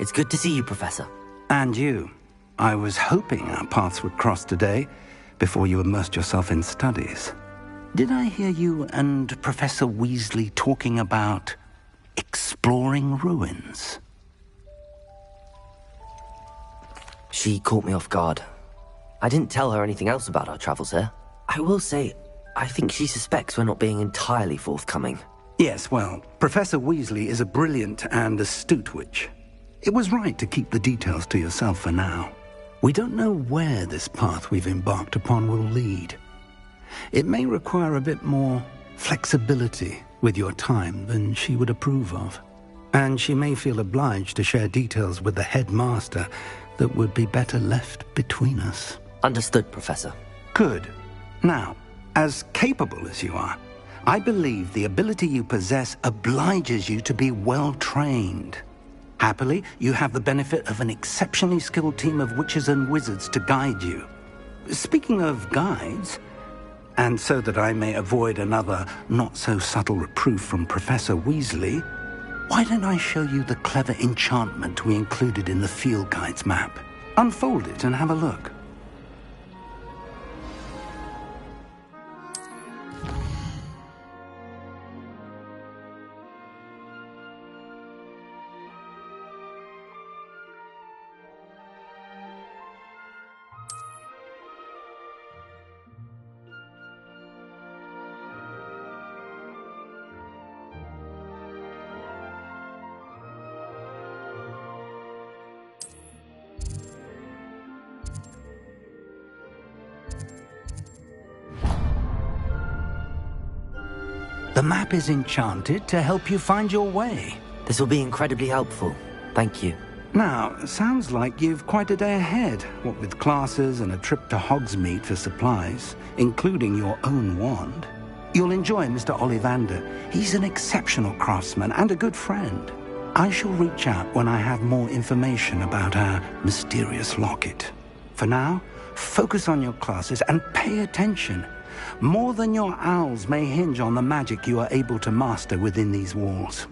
It's good to see you, Professor. And you. I was hoping our paths would cross today, before you immersed yourself in studies. Did I hear you and Professor Weasley talking about exploring ruins? She caught me off guard. I didn't tell her anything else about our travels here. I will say, I think she suspects we're not being entirely forthcoming. Yes, well, Professor Weasley is a brilliant and astute witch. It was right to keep the details to yourself for now. We don't know where this path we've embarked upon will lead. It may require a bit more flexibility with your time than she would approve of. And she may feel obliged to share details with the headmaster that would be better left between us. Understood, Professor. Good. Now, as capable as you are, I believe the ability you possess obliges you to be well-trained. Happily, you have the benefit of an exceptionally skilled team of witches and wizards to guide you. Speaking of guides, and so that I may avoid another not-so-subtle reproof from Professor Weasley, why don't I show you the clever enchantment we included in the field guide's map? Unfold it and have a look. The map is enchanted to help you find your way. This will be incredibly helpful. Thank you. Now, sounds like you've quite a day ahead, what with classes and a trip to Hogsmeade for supplies, including your own wand. You'll enjoy Mr. Ollivander. He's an exceptional craftsman and a good friend. I shall reach out when I have more information about our mysterious locket. For now, focus on your classes and pay attention. More than your owls may hinge on the magic you are able to master within these walls.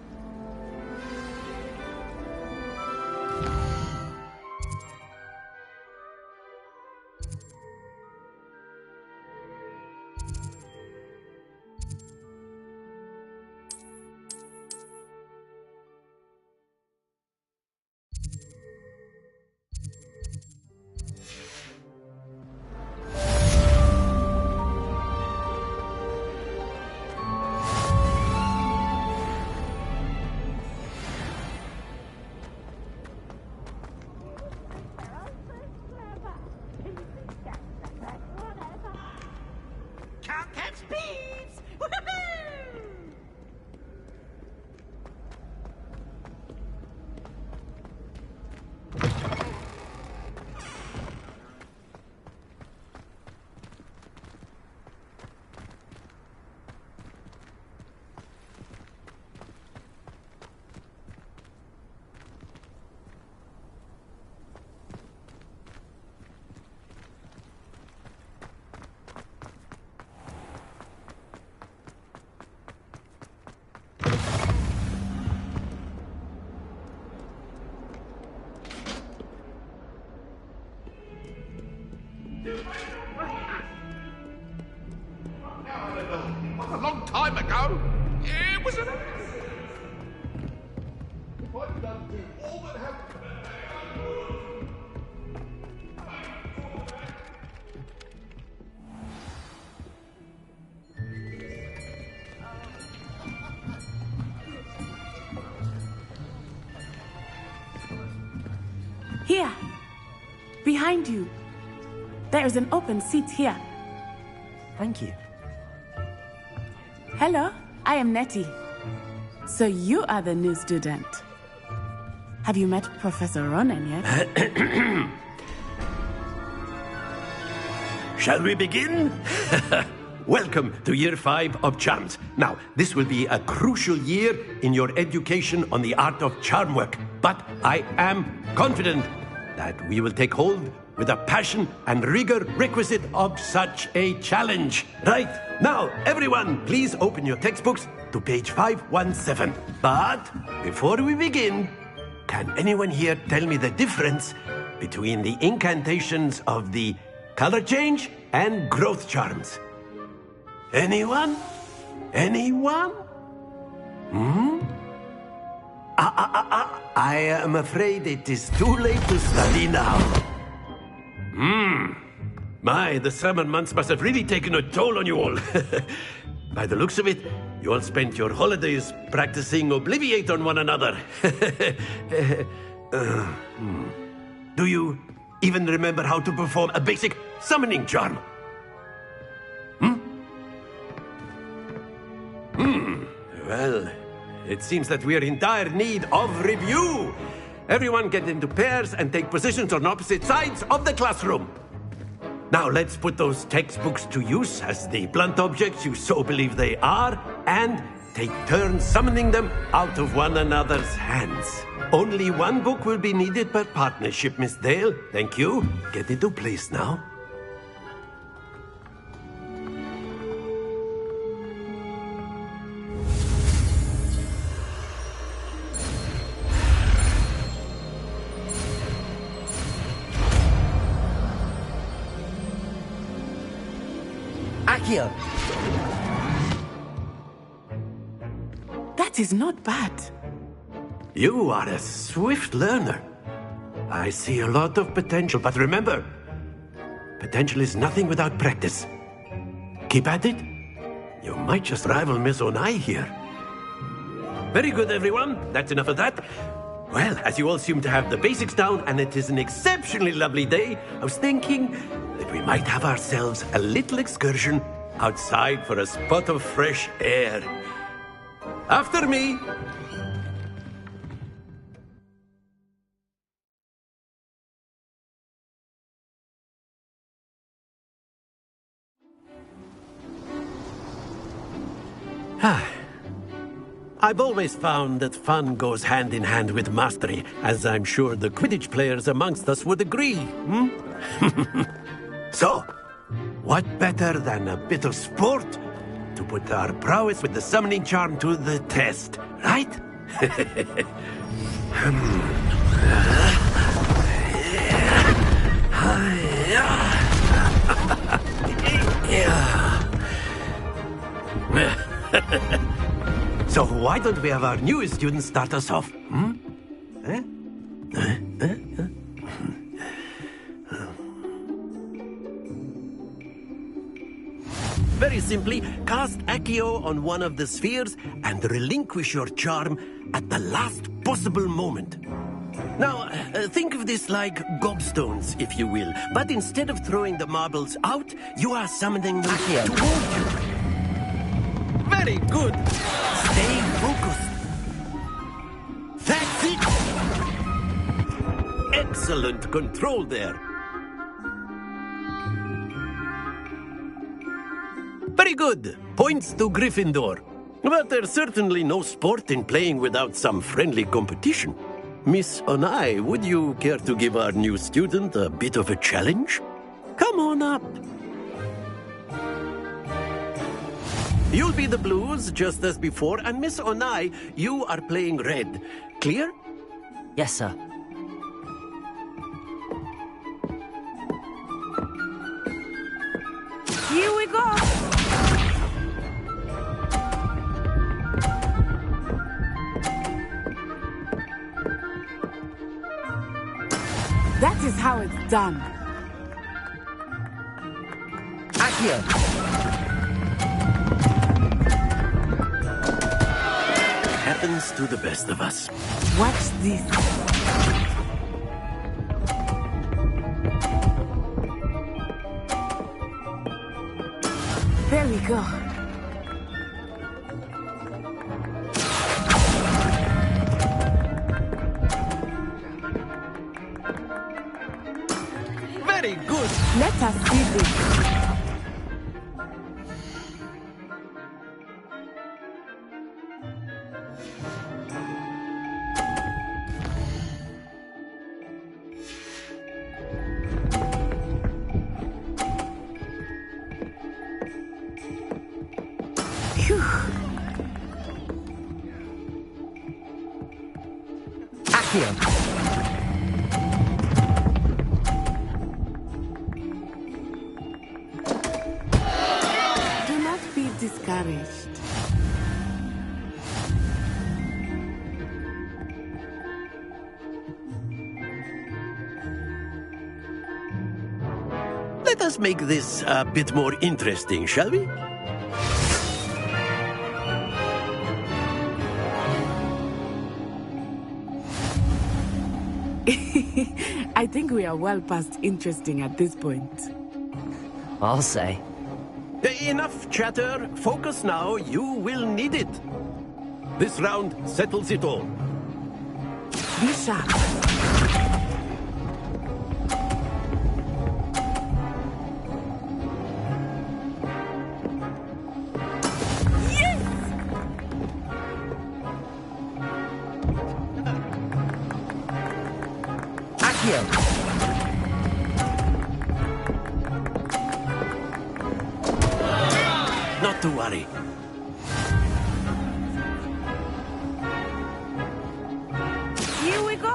A long time ago, it was an... Here, behind you. There is an open seat here. Thank you. Hello, I am Nettie. So you are the new student. Have you met Professor Ronan yet? Shall we begin? Welcome to Year 5 of Charms. Now, this will be a crucial year in your education on the art of charm work, but I am confident that we will take hold with the passion and rigor requisite of such a challenge. Right, now, everyone, please open your textbooks to page 517. But before we begin, can anyone here tell me the difference between the incantations of the color change and growth charms? Anyone? Anyone? I am afraid it is too late to study now. My, the summer months must have really taken a toll on you all. By the looks of it, you all spent your holidays practicing Obliviate on one another. Do you even remember how to perform a basic summoning charm? Well, it seems that we are in dire need of review. Everyone get into pairs and take positions on opposite sides of the classroom. Now let's put those textbooks to use as the blunt objects you so believe they are, and take turns summoning them out of one another's hands. Only one book will be needed per partnership, Miss Dale. Thank you. Get into place now. Accio! That is not bad. You are a swift learner. I see a lot of potential, but remember, potential is nothing without practice. Keep at it. You might just rival Miss Onai here. Very good, everyone. That's enough of that. Well, as you all seem to have the basics down, and it is an exceptionally lovely day, I was thinking that we might have ourselves a little excursion outside for a spot of fresh air. After me! I've always found that fun goes hand in hand with mastery, as I'm sure the Quidditch players amongst us would agree. So, what better than a bit of sport to put our prowess with the summoning charm to the test, right? So why don't we have our newest student start us off? Very simply, cast Accio on one of the spheres and relinquish your charm at the last possible moment. Now, think of this like gobstones, if you will. But instead of throwing the marbles out, you are summoning them toward you. Very good. Stay focused. That's it. Excellent control there. Very good. Points to Gryffindor. But there's certainly no sport in playing without some friendly competition. Miss Onai, would you care to give our new student a bit of a challenge? Come on up. You'll be the blues, just as before, and Miss Onai, you are playing red. Clear? Yes, sir. Here we go. That is how it's done. Accio! Happens to the best of us. Watch this. There we go. Very good. Let us see this. Accio. Do not be discouraged. Let us make this a bit more interesting, shall we? I think we are well past interesting at this point. I'll say. Enough chatter. Focus now. You will need it. This round settles it all. Be sharp. Not to worry. Here we go.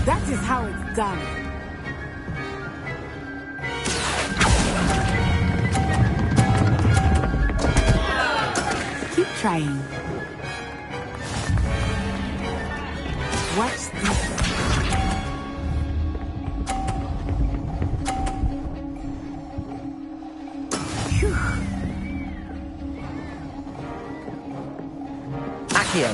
That is how it's done. Keep trying. Watch this. Phew. Accio.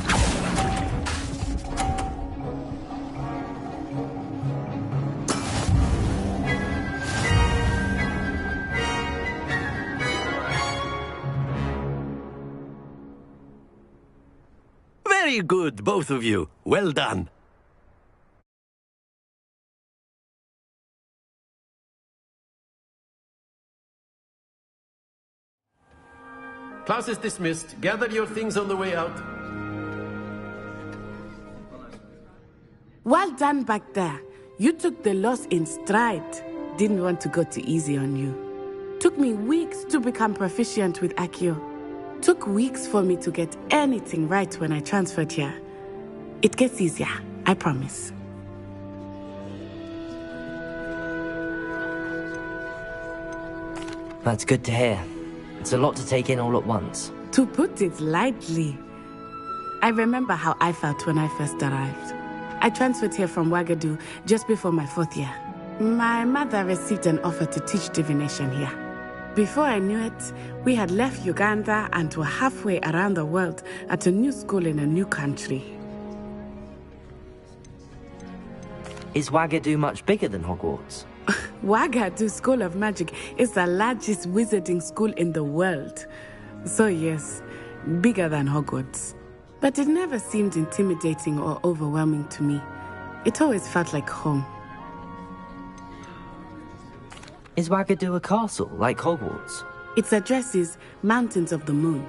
Very good, both of you. Well done. Class is dismissed. Gather your things on the way out. Well done back there. You took the loss in stride. Didn't want to go too easy on you. Took me weeks to become proficient with Accio. Took weeks for me to get anything right when I transferred here. It gets easier, I promise. That's good to hear. It's a lot to take in all at once. To put it lightly, I remember how I felt when I first arrived. I transferred here from Wagadu just before my 4th year. My mother received an offer to teach divination here. Before I knew it, we had left Uganda and were halfway around the world at a new school in a new country. Is Wagadu much bigger than Hogwarts? Wagadu School of Magic is the largest wizarding school in the world. So yes, bigger than Hogwarts. But it never seemed intimidating or overwhelming to me. It always felt like home. Is Wagadu a castle, like Hogwarts? Its address is Mountains of the Moon.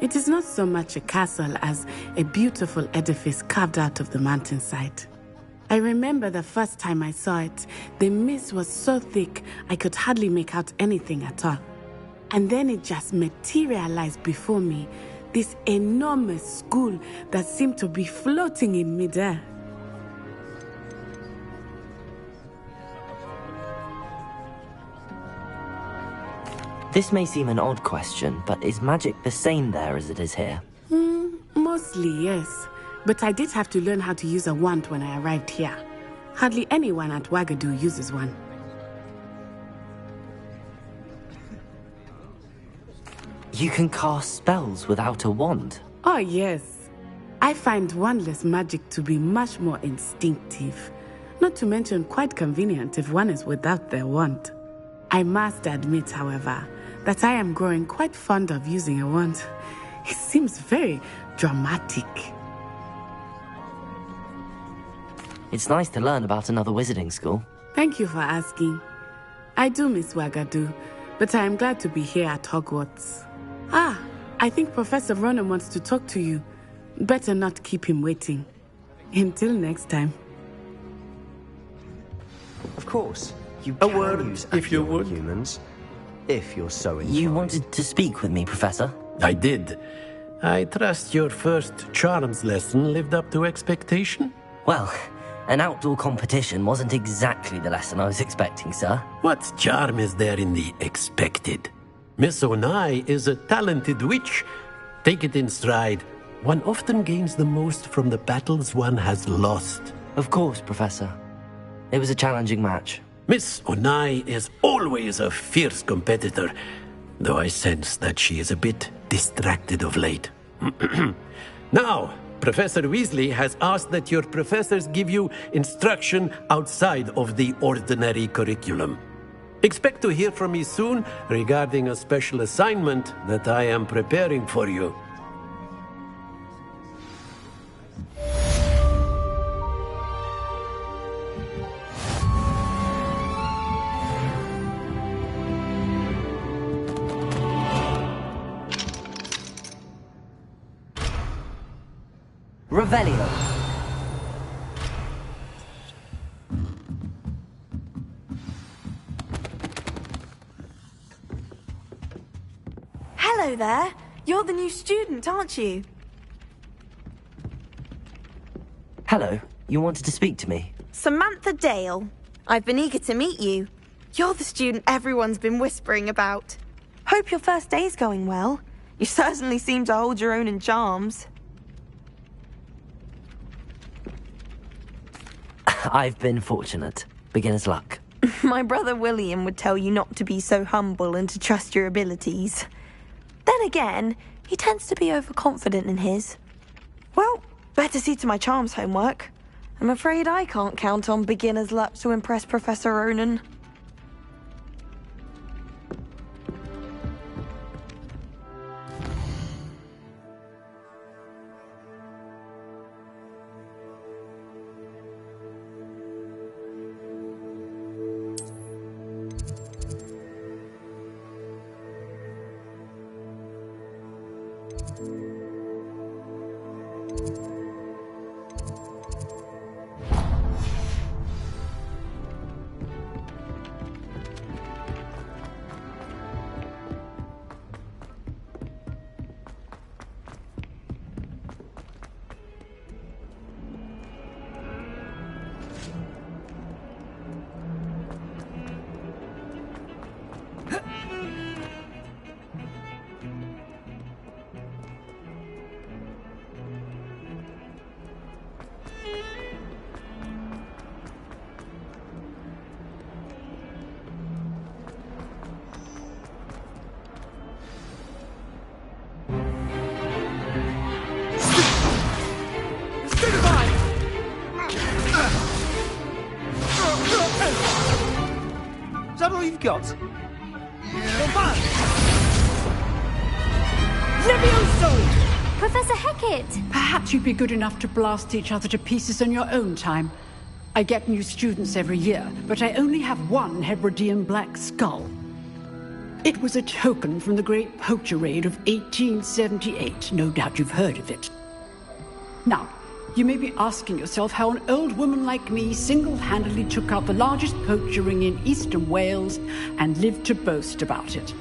It is not so much a castle as a beautiful edifice carved out of the mountainside. I remember the first time I saw it, the mist was so thick I could hardly make out anything at all. And then it just materialized before me, this enormous school that seemed to be floating in midair. This may seem an odd question, but is magic the same there as it is here? Mostly, yes. But I did have to learn how to use a wand when I arrived here. Hardly anyone at Wagadu uses one. You can cast spells without a wand? Oh, yes. I find wandless magic to be much more instinctive. Not to mention quite convenient if one is without their wand. I must admit, however, that I am growing quite fond of using a wand. It seems very dramatic. It's nice to learn about another wizarding school. Thank you for asking. I do miss Wagadu, but I am glad to be here at Hogwarts. I think Professor Ronan wants to talk to you. Better not keep him waiting. Until next time. Of course. You A can word, use if you Accio on would. humans, if you're so inclined. You wanted to speak with me, Professor? I did. I trust your first charms lesson lived up to expectation? Well, an outdoor competition wasn't exactly the lesson I was expecting, sir. What charm is there in the expected? Miss Onai is a talented witch. Take it in stride. One often gains the most from the battles one has lost. Of course, Professor. It was a challenging match. Miss Onai is always a fierce competitor, though I sense that she is a bit distracted of late. Now, Professor Weasley has asked that your professors give you instruction outside of the ordinary curriculum. Expect to hear from me soon regarding a special assignment that I am preparing for you. Revelio. Hello there. You're the new student, aren't you? Hello. You wanted to speak to me? Samantha Dale. I've been eager to meet you. You're the student everyone's been whispering about. Hope your first day's going well. You certainly seem to hold your own in charms. I've been fortunate. Beginner's luck. My brother William would tell you not to be so humble and to trust your abilities. Then again, he tends to be overconfident in his. Well, better see to my charms homework. I'm afraid I can't count on beginner's luck to impress Professor Ronan. Is that all you've got? Levioso! Professor Hecat! Perhaps you'd be good enough to blast each other to pieces in your own time. I get new students every year, but I only have one Hebridean black skull. It was a token from the Great Poacher Raid of 1878. No doubt you've heard of it. Now, you may be asking yourself how an old woman like me single-handedly took out the largest poacher ring in eastern Wales and lived to boast about it.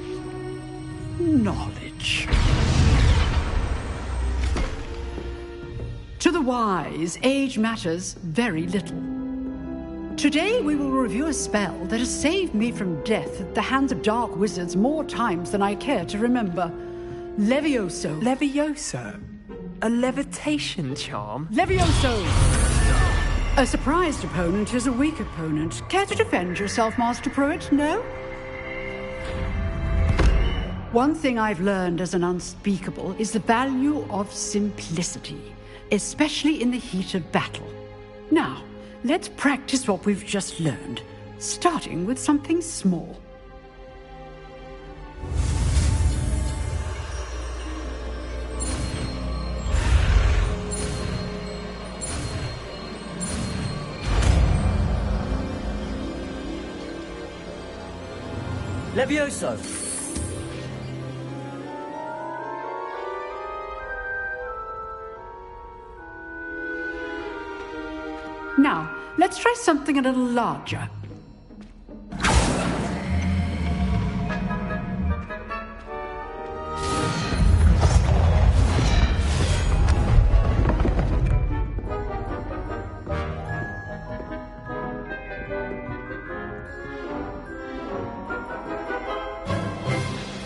Knowledge. To the wise, age matters very little. Today we will review a spell that has saved me from death at the hands of dark wizards more times than I care to remember. Levioso. Levioso? A levitation charm? Levioso! A surprised opponent is a weak opponent. Care to defend yourself, Master Pruitt? No? One thing I've learned as an unspeakable is the value of simplicity, especially in the heat of battle. Now, let's practice what we've just learned, starting with something small. Levioso! Now, let's try something a little larger.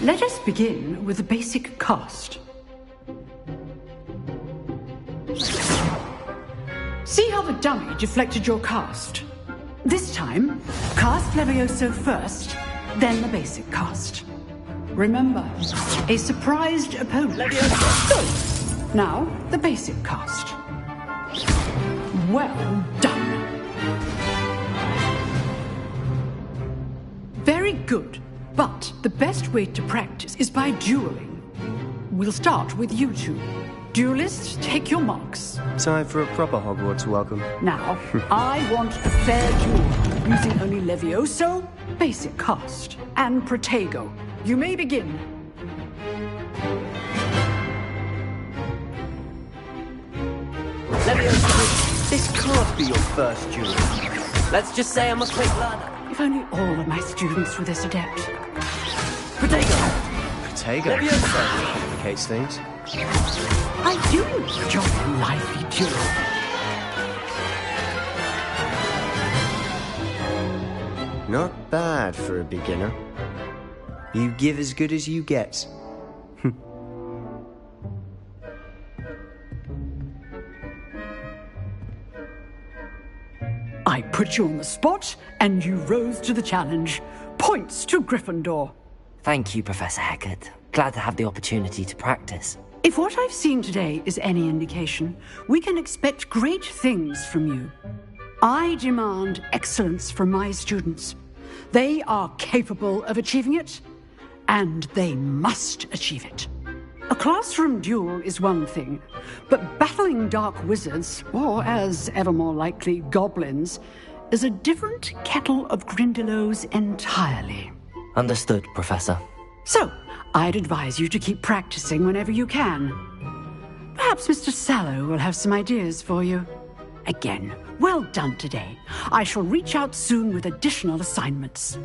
Let us begin with the basic cast. See how the dummy deflected your cast? This time, cast Levioso first, then the basic cast. Remember, a surprised opponent. Levioso! Now, the basic cast. Well done. Very good, but the best way to practice is by dueling. We'll start with you two. Duelists, take your marks. Time for a proper Hogwarts welcome. Now, I want a fair duel, using only Levioso, basic cast, and Protego. You may begin. Levioso, this can't be your first duel. Let's just say I'm a quick learner. If only all of my students were this adept. Protego! Protego? Levioso complicates things. I do enjoy a lively duel. Not bad for a beginner. You give as good as you get. I put you on the spot, and you rose to the challenge. Points to Gryffindor. Thank you, Professor Hecat. Glad to have the opportunity to practice. If what I've seen today is any indication, we can expect great things from you. I demand excellence from my students. They are capable of achieving it, and they must achieve it. A classroom duel is one thing, but battling dark wizards, or as ever more likely, goblins, is a different kettle of Grindylows entirely. Understood, Professor. So, I'd advise you to keep practicing whenever you can. Perhaps Mr. Sallow will have some ideas for you. Again, well done today. I shall reach out soon with additional assignments.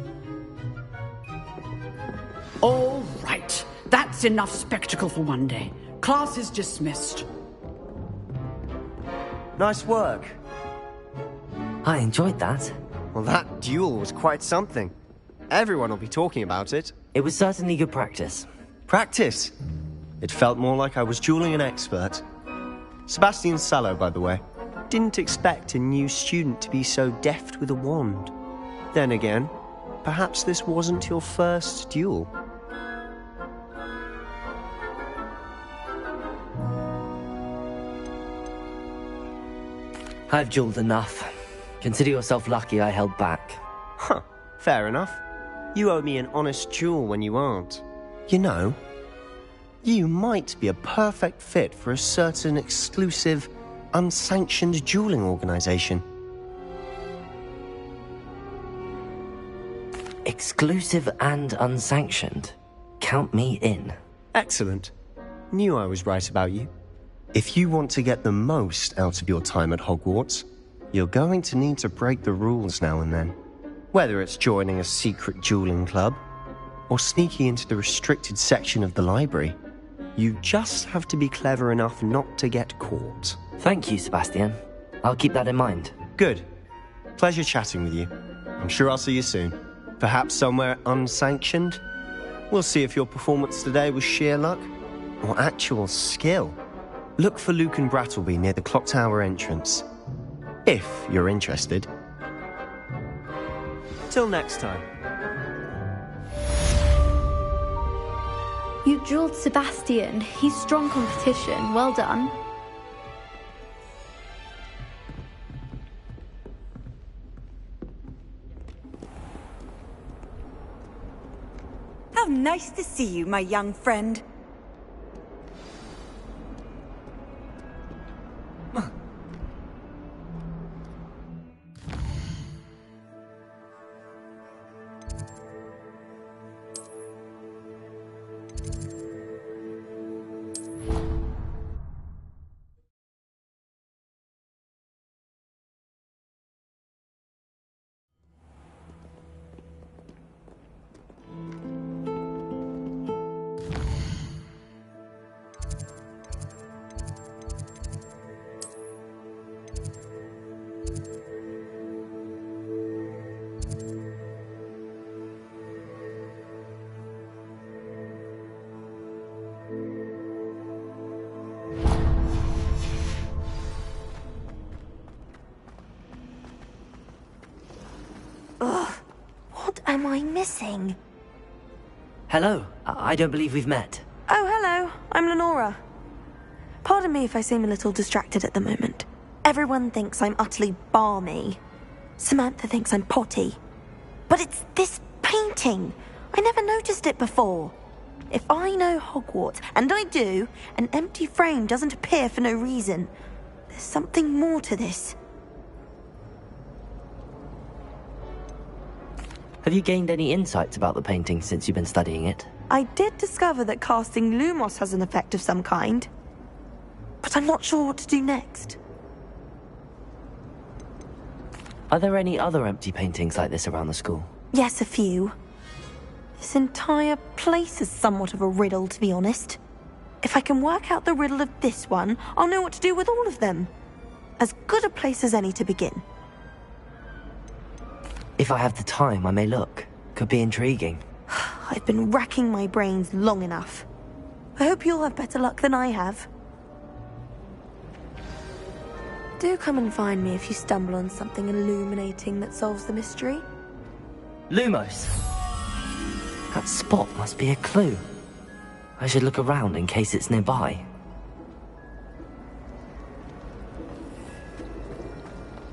All right. That's enough spectacle for one day. Class is dismissed. Nice work. I enjoyed that. Well, that duel was quite something. Everyone will be talking about it. It was certainly good practice. Practice? It felt more like I was dueling an expert. Sebastian Sallow, by the way. Didn't expect a new student to be so deft with a wand. Then again, perhaps this wasn't your first duel. I've dueled enough. Consider yourself lucky I held back. Huh, fair enough. You owe me an honest duel when you aren't. You know, you might be a perfect fit for a certain exclusive, unsanctioned dueling organization. Exclusive and unsanctioned? Count me in. Excellent. Knew I was right about you. If you want to get the most out of your time at Hogwarts, you're going to need to break the rules now and then. Whether it's joining a secret dueling club, or sneaking into the restricted section of the library, you just have to be clever enough not to get caught. Thank you, Sebastian. I'll keep that in mind. Good. Pleasure chatting with you. I'm sure I'll see you soon. Perhaps somewhere unsanctioned? We'll see if your performance today was sheer luck, or actual skill. Look for Luke and Brattleby near the clock tower entrance. If you're interested. Till next time. You dueled Sebastian. He's strong competition. Well done. How nice to see you, my young friend. am I missing? Hello. I don't believe we've met. Oh, hello. I'm Lenora. Pardon me if I seem a little distracted at the moment. Everyone thinks I'm utterly balmy. Samantha thinks I'm potty. But it's this painting. I never noticed it before. If I know Hogwarts, and I do, an empty frame doesn't appear for no reason. There's something more to this. Have you gained any insights about the painting since you've been studying it? I did discover that casting Lumos has an effect of some kind. But I'm not sure what to do next. Are there any other empty paintings like this around the school? Yes, a few. This entire place is somewhat of a riddle, to be honest. If I can work out the riddle of this one, I'll know what to do with all of them. As good a place as any to begin. If I have the time, I may look. Could be intriguing. I've been racking my brains long enough. I hope you'll have better luck than I have. Do come and find me if you stumble on something illuminating that solves the mystery. Lumos! That spot must be a clue. I should look around in case it's nearby.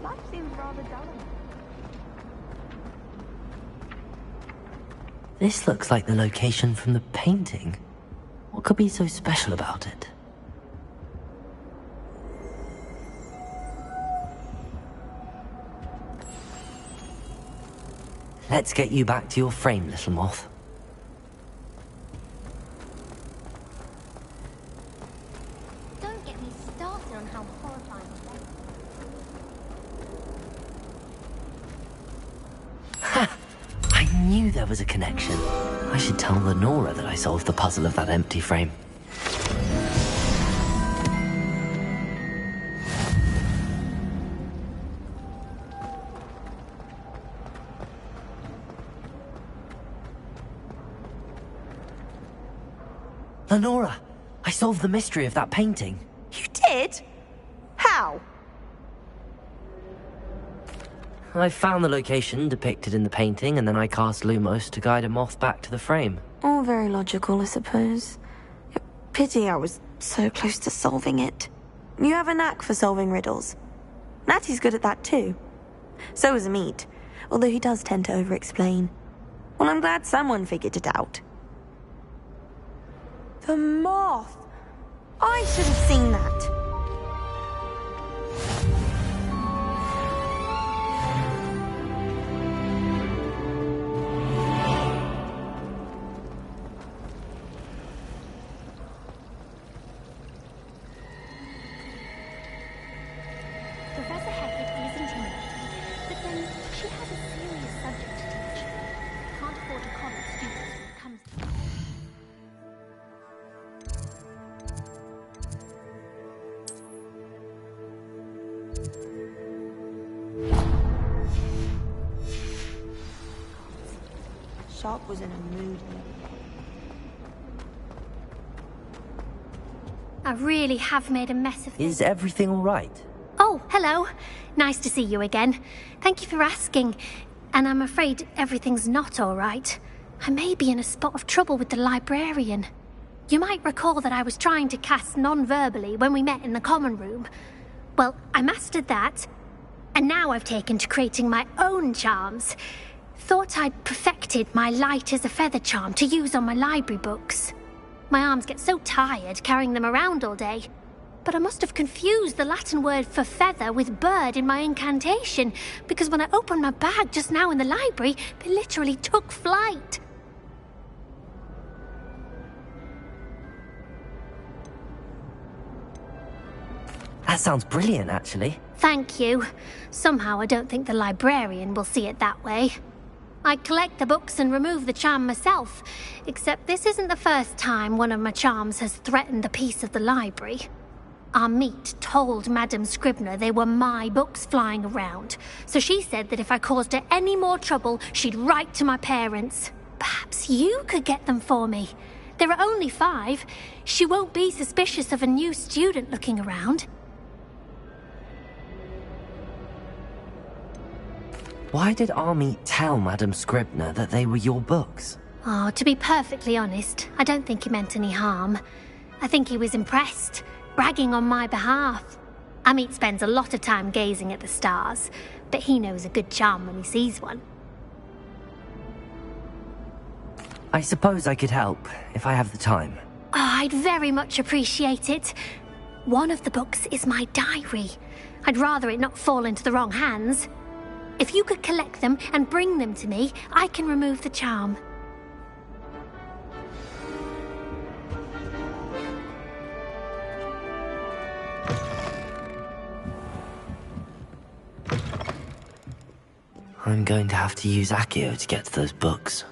Life seems rather dull. This looks like the location from the painting. What could be so special about it? Let's get you back to your frame, little moth. Don't get me started on how horrifying Ha! I knew there was a connection. I should tell Lenora that I solved the puzzle of that empty frame. Lenora, I solved the mystery of that painting. You did? How? I found the location depicted in the painting, and then I cast Lumos to guide a moth back to the frame. All very logical, I suppose. Pity I was so close to solving it. You have a knack for solving riddles. Natty's good at that too. So is Amit, although he does tend to over-explain. Well, I'm glad someone figured it out. The moth! I should have seen that. Professor Hagrid is intimidating, but then she has a serious subject to teach. Can't afford a college student who comes to... Sharp was in a mood. I really have made a mess of this. Is everything all right? Oh, hello. Nice to see you again. Thank you for asking. And I'm afraid everything's not all right. I may be in a spot of trouble with the librarian. You might recall that I was trying to cast non-verbally when we met in the common room. Well, I mastered that. And now I've taken to creating my own charms. Thought I'd perfected my light as a feather charm to use on my library books. My arms get so tired carrying them around all day. But I must have confused the Latin word for feather with bird in my incantation, because when I opened my bag just now in the library, they literally took flight. That sounds brilliant, actually. Thank you. Somehow I don't think the librarian will see it that way. I collect the books and remove the charm myself, except this isn't the first time one of my charms has threatened the peace of the library. Amit told Madame Scribner they were my books flying around, so she said that if I caused her any more trouble, she'd write to my parents. Perhaps you could get them for me. There are only 5. She won't be suspicious of a new student looking around. Why did Army tell Madam Scribner that they were your books? Oh, to be perfectly honest, I don't think he meant any harm. I think he was impressed, bragging on my behalf. Amit spends a lot of time gazing at the stars, but he knows a good charm when he sees one. I suppose I could help, if I have the time. Oh, I'd very much appreciate it. One of the books is my diary. I'd rather it not fall into the wrong hands. If you could collect them and bring them to me, I can remove the charm. I'm going to have to use Accio to get to those books.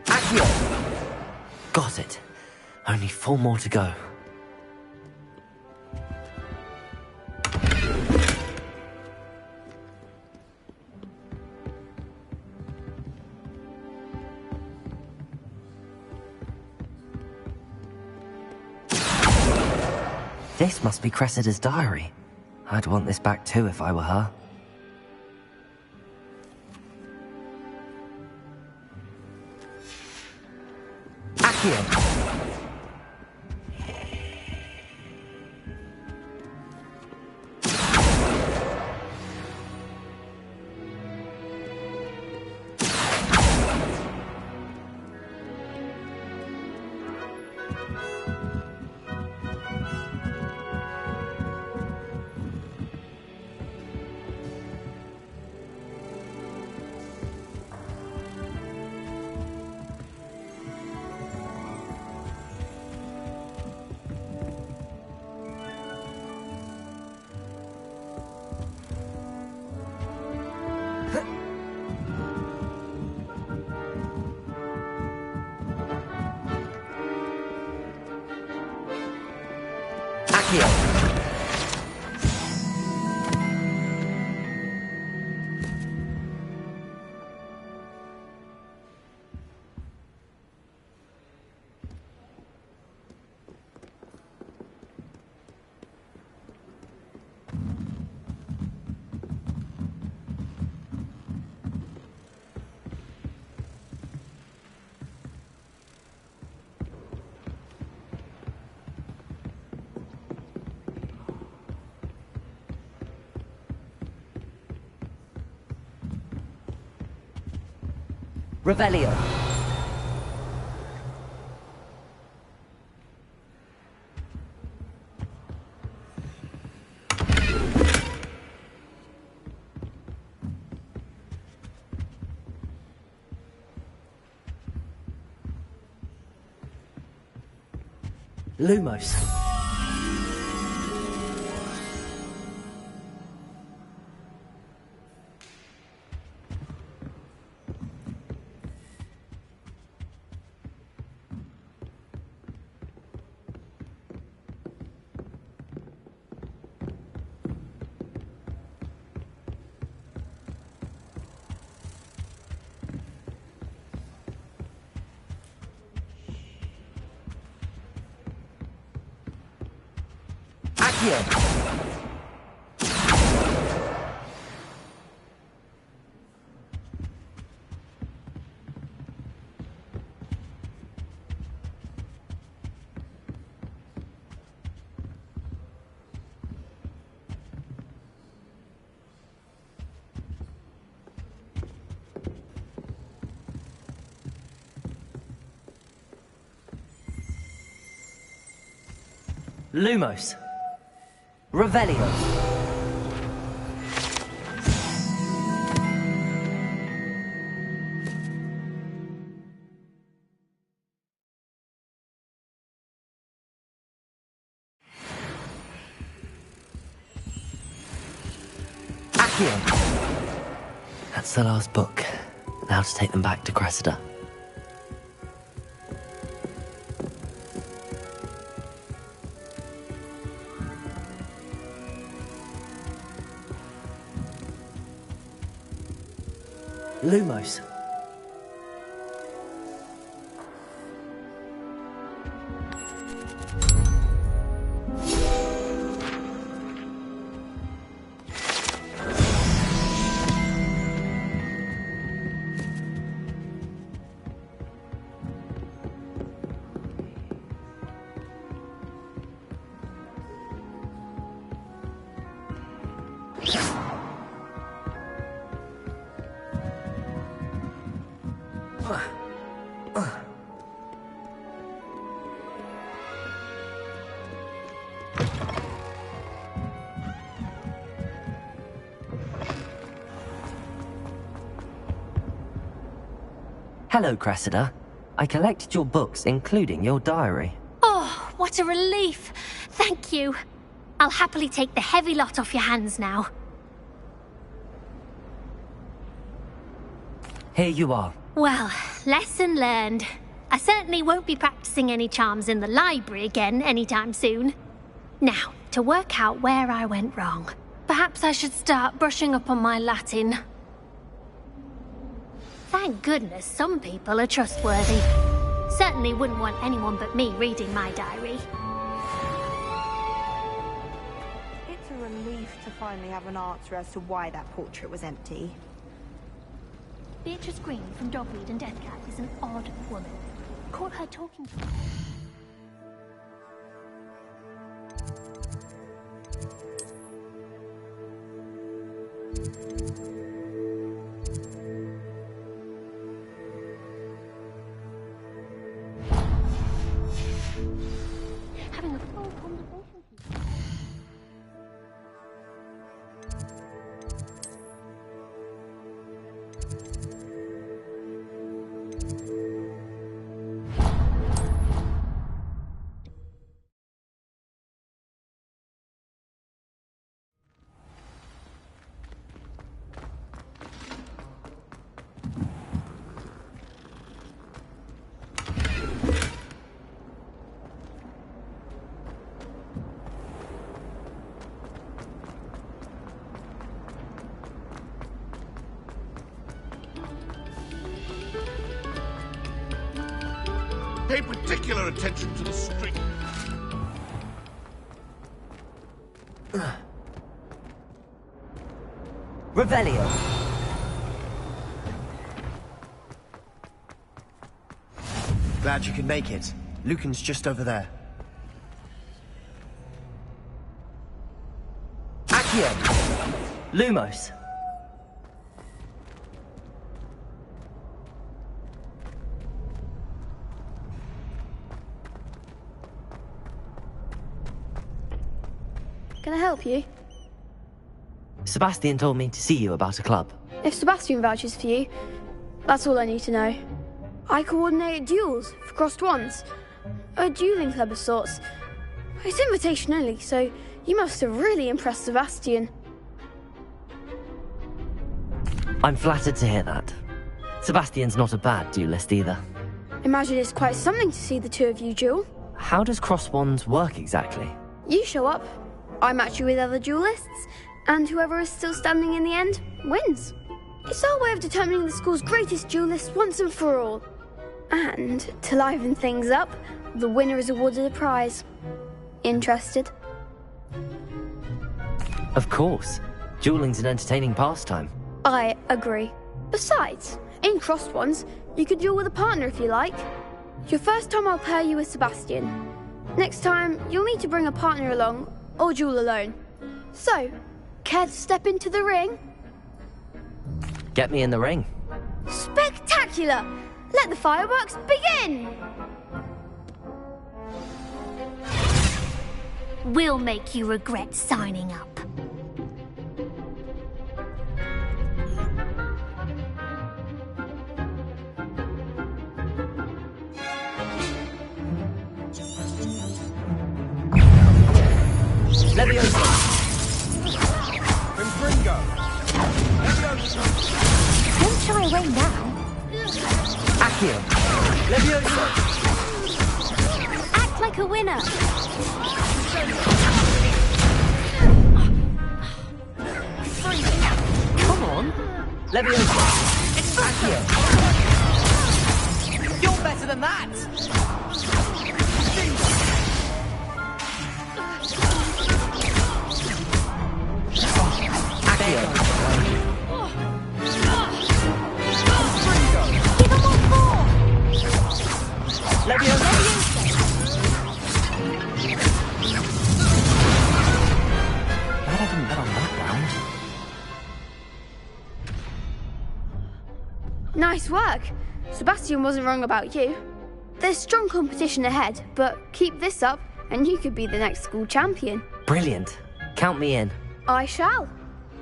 Accio! Got it. Only 4 more to go. This must be Cressida's diary. I'd want this back too if I were her. Accio! Revelio. Lumos. Lumos. Revelio. Accio. That's the last book. Now to take them back to Cressida. Lumos. Hello, Cressida. I collected your books, including your diary. Oh, what a relief. Thank you. I'll happily take the heavy lot off your hands now. Here you are. Well, lesson learned. I certainly won't be practicing any charms in the library again anytime soon. Now, to work out where I went wrong. Perhaps I should start brushing up on my Latin. Thank goodness some people are trustworthy. Certainly wouldn't want anyone but me reading my diary. It's a relief to finally have an answer as to why that portrait was empty. Beatrice Green from Dogweed and Deathcat is an odd woman. Caught her talking to her. Having a full conversation. Pay particular attention to the string. Revelio. Glad you could make it. Lucan's just over there. Accio. Lumos. Can I help you? Sebastian told me to see you about a club. If Sebastian vouches for you, that's all I need to know. I coordinate duels for crossed wands. A dueling club of sorts. It's invitation only, so you must have really impressed Sebastian. I'm flattered to hear that. Sebastian's not a bad duelist either. Imagine it's quite something to see the two of you duel. How does cross wands work exactly? You show up, I match you with other duelists, and whoever is still standing in the end wins. It's our way of determining the school's greatest duelist once and for all. And to liven things up, the winner is awarded a prize. Interested? Of course. Dueling's an entertaining pastime. I agree. Besides, in crossed ones, you could duel with a partner if you like. Your first time I'll pair you with Sebastian. Next time, you'll need to bring a partner along, or duel alone. So, care to step into the ring? Get me in the ring. Spectacular! Let the fireworks begin! We'll make you regret signing up. Leviosa! Confringo! Leviosa! Don't shy away now. Accio! Leviosa! Act like a winner. Come on! Leviosa! Accio! You're better than that! Accio! Give them all four. Leviosa! Glad I didn't bet on that round. Nice work. Sebastian wasn't wrong about you. There's strong competition ahead, but keep this up and you could be the next school champion. Brilliant. Count me in. I shall.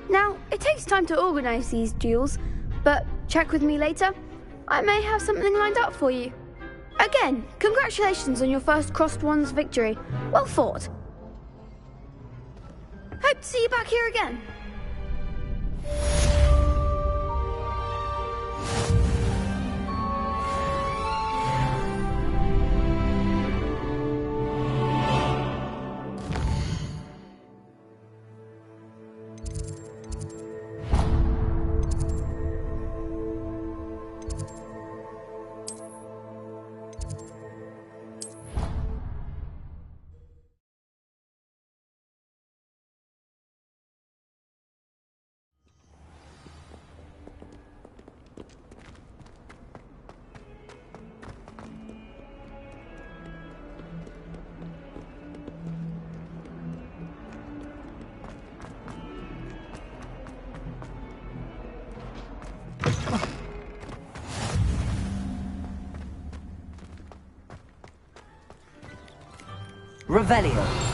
Now, it takes time to organise these duels, but check with me later. I may have something lined up for you. Again, congratulations on your first Crossed Wands victory. Well fought. Hope to see you back here again. Revelio.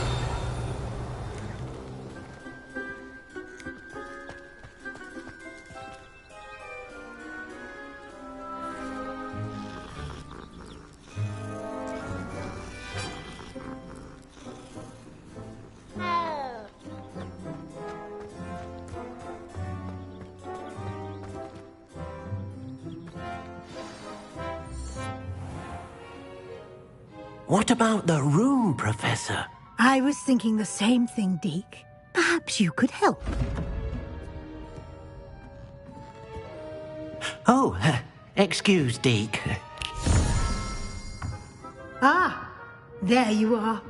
What about the room, Professor? I was thinking the same thing, Deke. Perhaps you could help. Oh, excuse, Deke. Ah, there you are.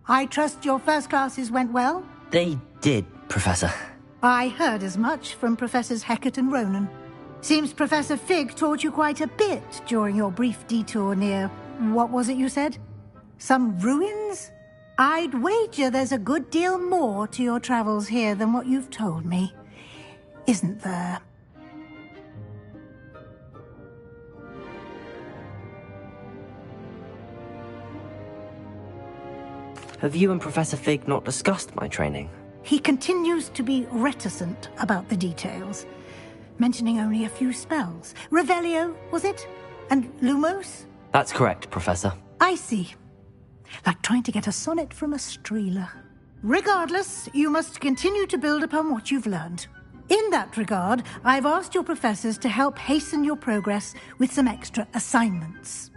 I trust your first classes went well? They did, Professor. I heard as much from Professors Hecat and Ronan. Seems Professor Fig taught you quite a bit during your brief detour near... what was it you said? Some ruins? I'd wager there's a good deal more to your travels here than what you've told me. Isn't there? Have you and Professor Fig not discussed my training? He continues to be reticent about the details, mentioning only a few spells. Revelio, was it? And Lumos? That's correct, Professor. I see. Like trying to get a sonnet from a streeler. Regardless, you must continue to build upon what you've learned. In that regard, I've asked your professors to help hasten your progress with some extra assignments.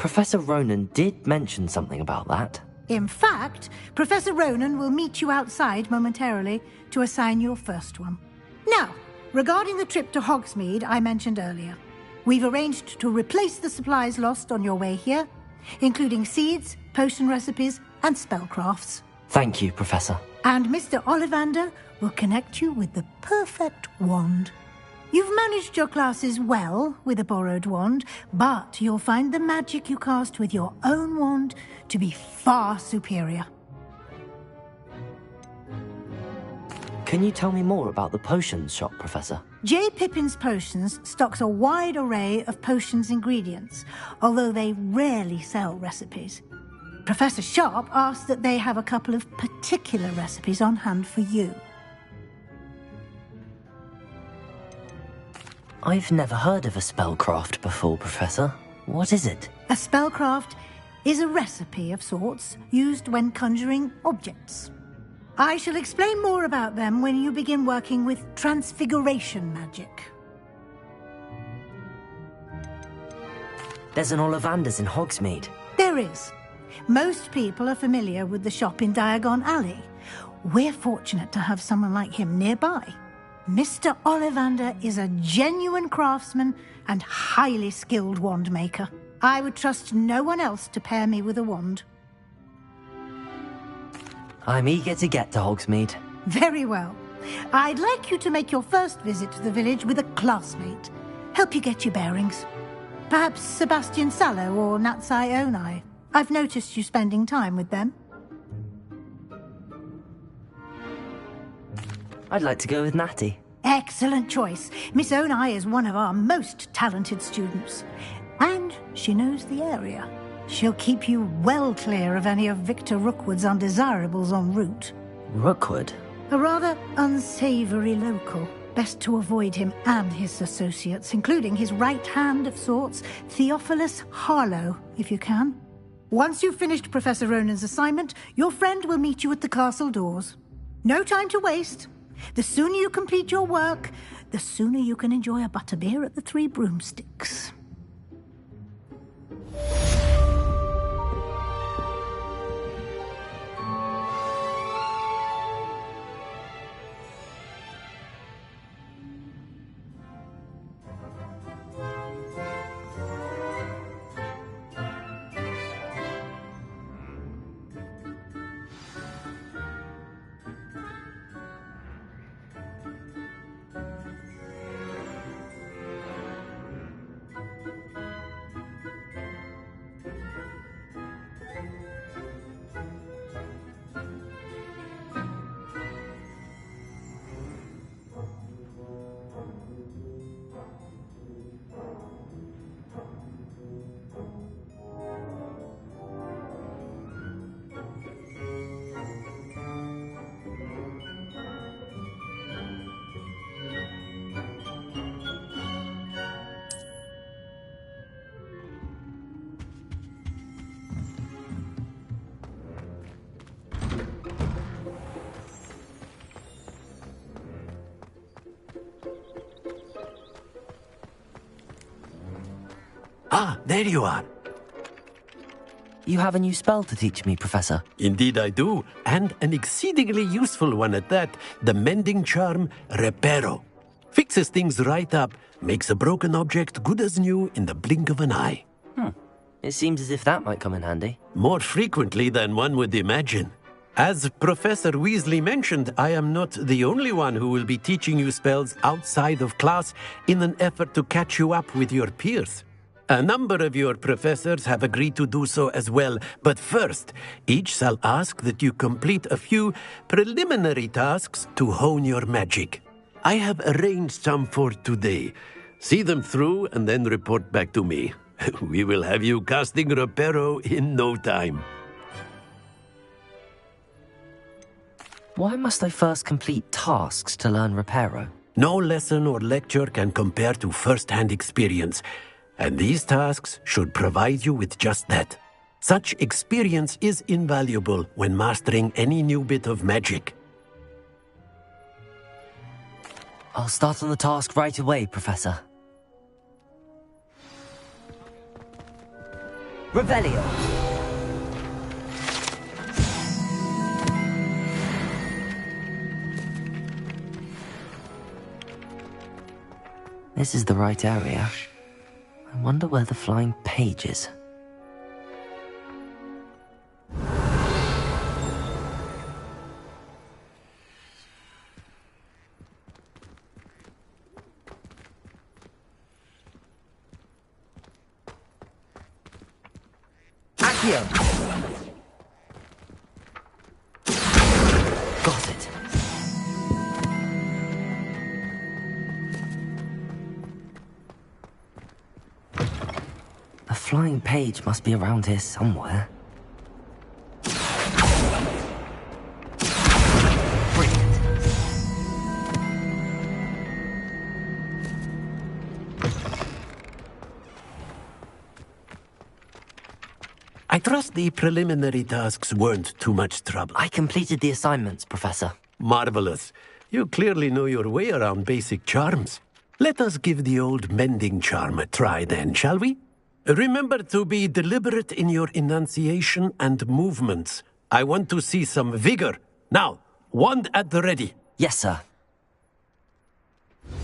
Professor Ronan did mention something about that. In fact, Professor Ronan will meet you outside momentarily to assign your first one. Now, regarding the trip to Hogsmeade I mentioned earlier, we've arranged to replace the supplies lost on your way here, including seeds, potion recipes, and spellcrafts. Thank you, Professor. And Mr. Ollivander will connect you with the perfect wand. You've managed your classes well with a borrowed wand, but you'll find the magic you cast with your own wand to be far superior. Can you tell me more about the potions shop, Professor? J. Pippin's Potions stocks a wide array of potions ingredients, although they rarely sell recipes. Professor Sharp asked that they have a couple of particular recipes on hand for you. I've never heard of a spellcraft before, Professor. What is it? A spellcraft is a recipe of sorts used when conjuring objects. I shall explain more about them when you begin working with transfiguration magic. There's an Ollivander's in Hogsmeade. There is. Most people are familiar with the shop in Diagon Alley. We're fortunate to have someone like him nearby. Mr. Ollivander is a genuine craftsman and highly skilled wand maker. I would trust no one else to pair me with a wand. I'm eager to get to Hogsmeade. Very well. I'd like you to make your first visit to the village with a classmate. Help you get your bearings. Perhaps Sebastian Sallow or Natsai Onai. I've noticed you spending time with them. I'd like to go with Natty. Excellent choice. Miss Onai is one of our most talented students. And she knows the area. She'll keep you well clear of any of Victor Rookwood's undesirables en route. Rookwood? A rather unsavory local. Best to avoid him and his associates, including his right hand of sorts, Theophilus Harlow, if you can. Once you've finished Professor Ronan's assignment, your friend will meet you at the castle doors. No time to waste. The sooner you complete your work, the sooner you can enjoy a butterbeer at the Three Broomsticks. Ah, there you are. You have a new spell to teach me, Professor. Indeed I do, and an exceedingly useful one at that. The mending charm, Reparo. Fixes things right up, makes a broken object good as new in the blink of an eye. It seems as if that might come in handy. More frequently than one would imagine. As Professor Weasley mentioned, I am not the only one who will be teaching you spells outside of class in an effort to catch you up with your peers. A number of your professors have agreed to do so as well, but first, each shall ask that you complete a few preliminary tasks to hone your magic. I have arranged some for today. See them through and then report back to me. We will have you casting Reparo in no time. Why must I first complete tasks to learn Reparo? No lesson or lecture can compare to first-hand experience. And these tasks should provide you with just that. Such experience is invaluable when mastering any new bit of magic. I'll start on the task right away, Professor. Revelio. This is the right area. I wonder where the flying page is. Accio! Got it. A flying page must be around here somewhere. Brilliant. I trust the preliminary tasks weren't too much trouble. I completed the assignments, Professor. Marvelous. You clearly know your way around basic charms. Let us give the old mending charm a try then, shall we? Remember to be deliberate in your enunciation and movements. I want to see some vigor. Now, wand at the ready. Yes, sir.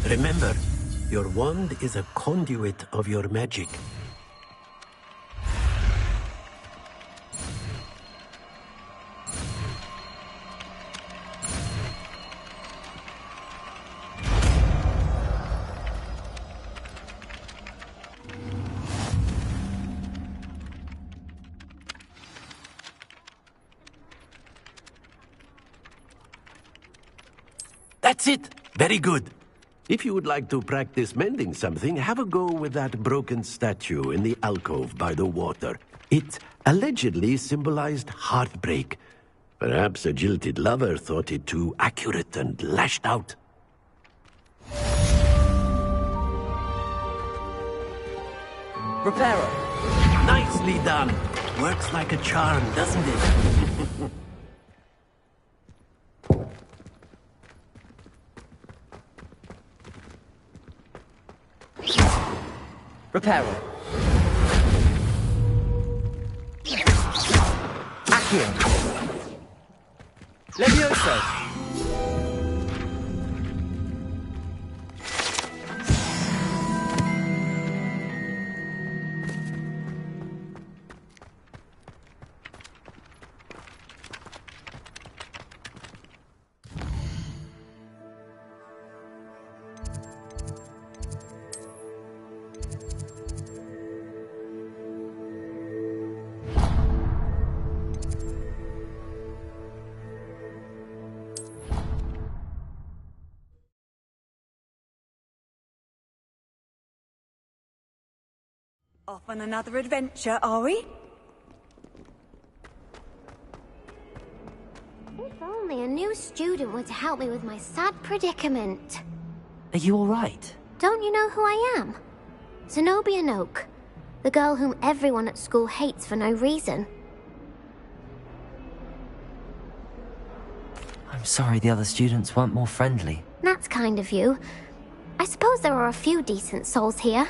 Remember, your wand is a conduit of your magic. That's it. Very good. If you would like to practice mending something, have a go with that broken statue in the alcove by the water. It allegedly symbolized heartbreak. Perhaps a jilted lover thought it too accurate and lashed out. Reparo. Nicely done. Works like a charm, doesn't it? Reparo. Accio. Levioso. Off on another adventure, are we? If only a new student were to help me with my sad predicament. Are you all right? Don't you know who I am? Zenobia Noak, the girl whom everyone at school hates for no reason. I'm sorry the other students weren't more friendly. That's kind of you. I suppose there are a few decent souls here.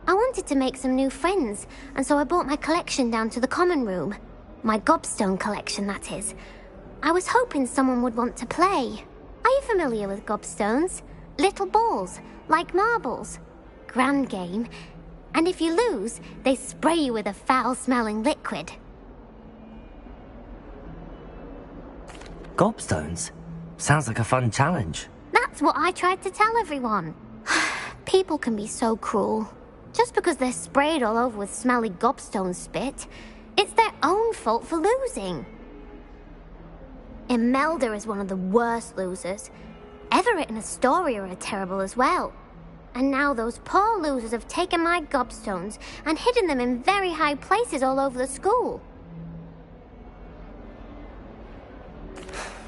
I wanted to make some new friends, and so I brought my collection down to the common room. My gobstone collection, that is. I was hoping someone would want to play. Are you familiar with gobstones? Little balls, like marbles. Grand game. And if you lose, they spray you with a foul-smelling liquid. Gobstones? Sounds like a fun challenge. That's what I tried to tell everyone. People can be so cruel. Just because they're sprayed all over with smelly gobstone spit, it's their own fault for losing. Imelda is one of the worst losers. Everett and Astoria are terrible as well. And now those poor losers have taken my gobstones and hidden them in very high places all over the school.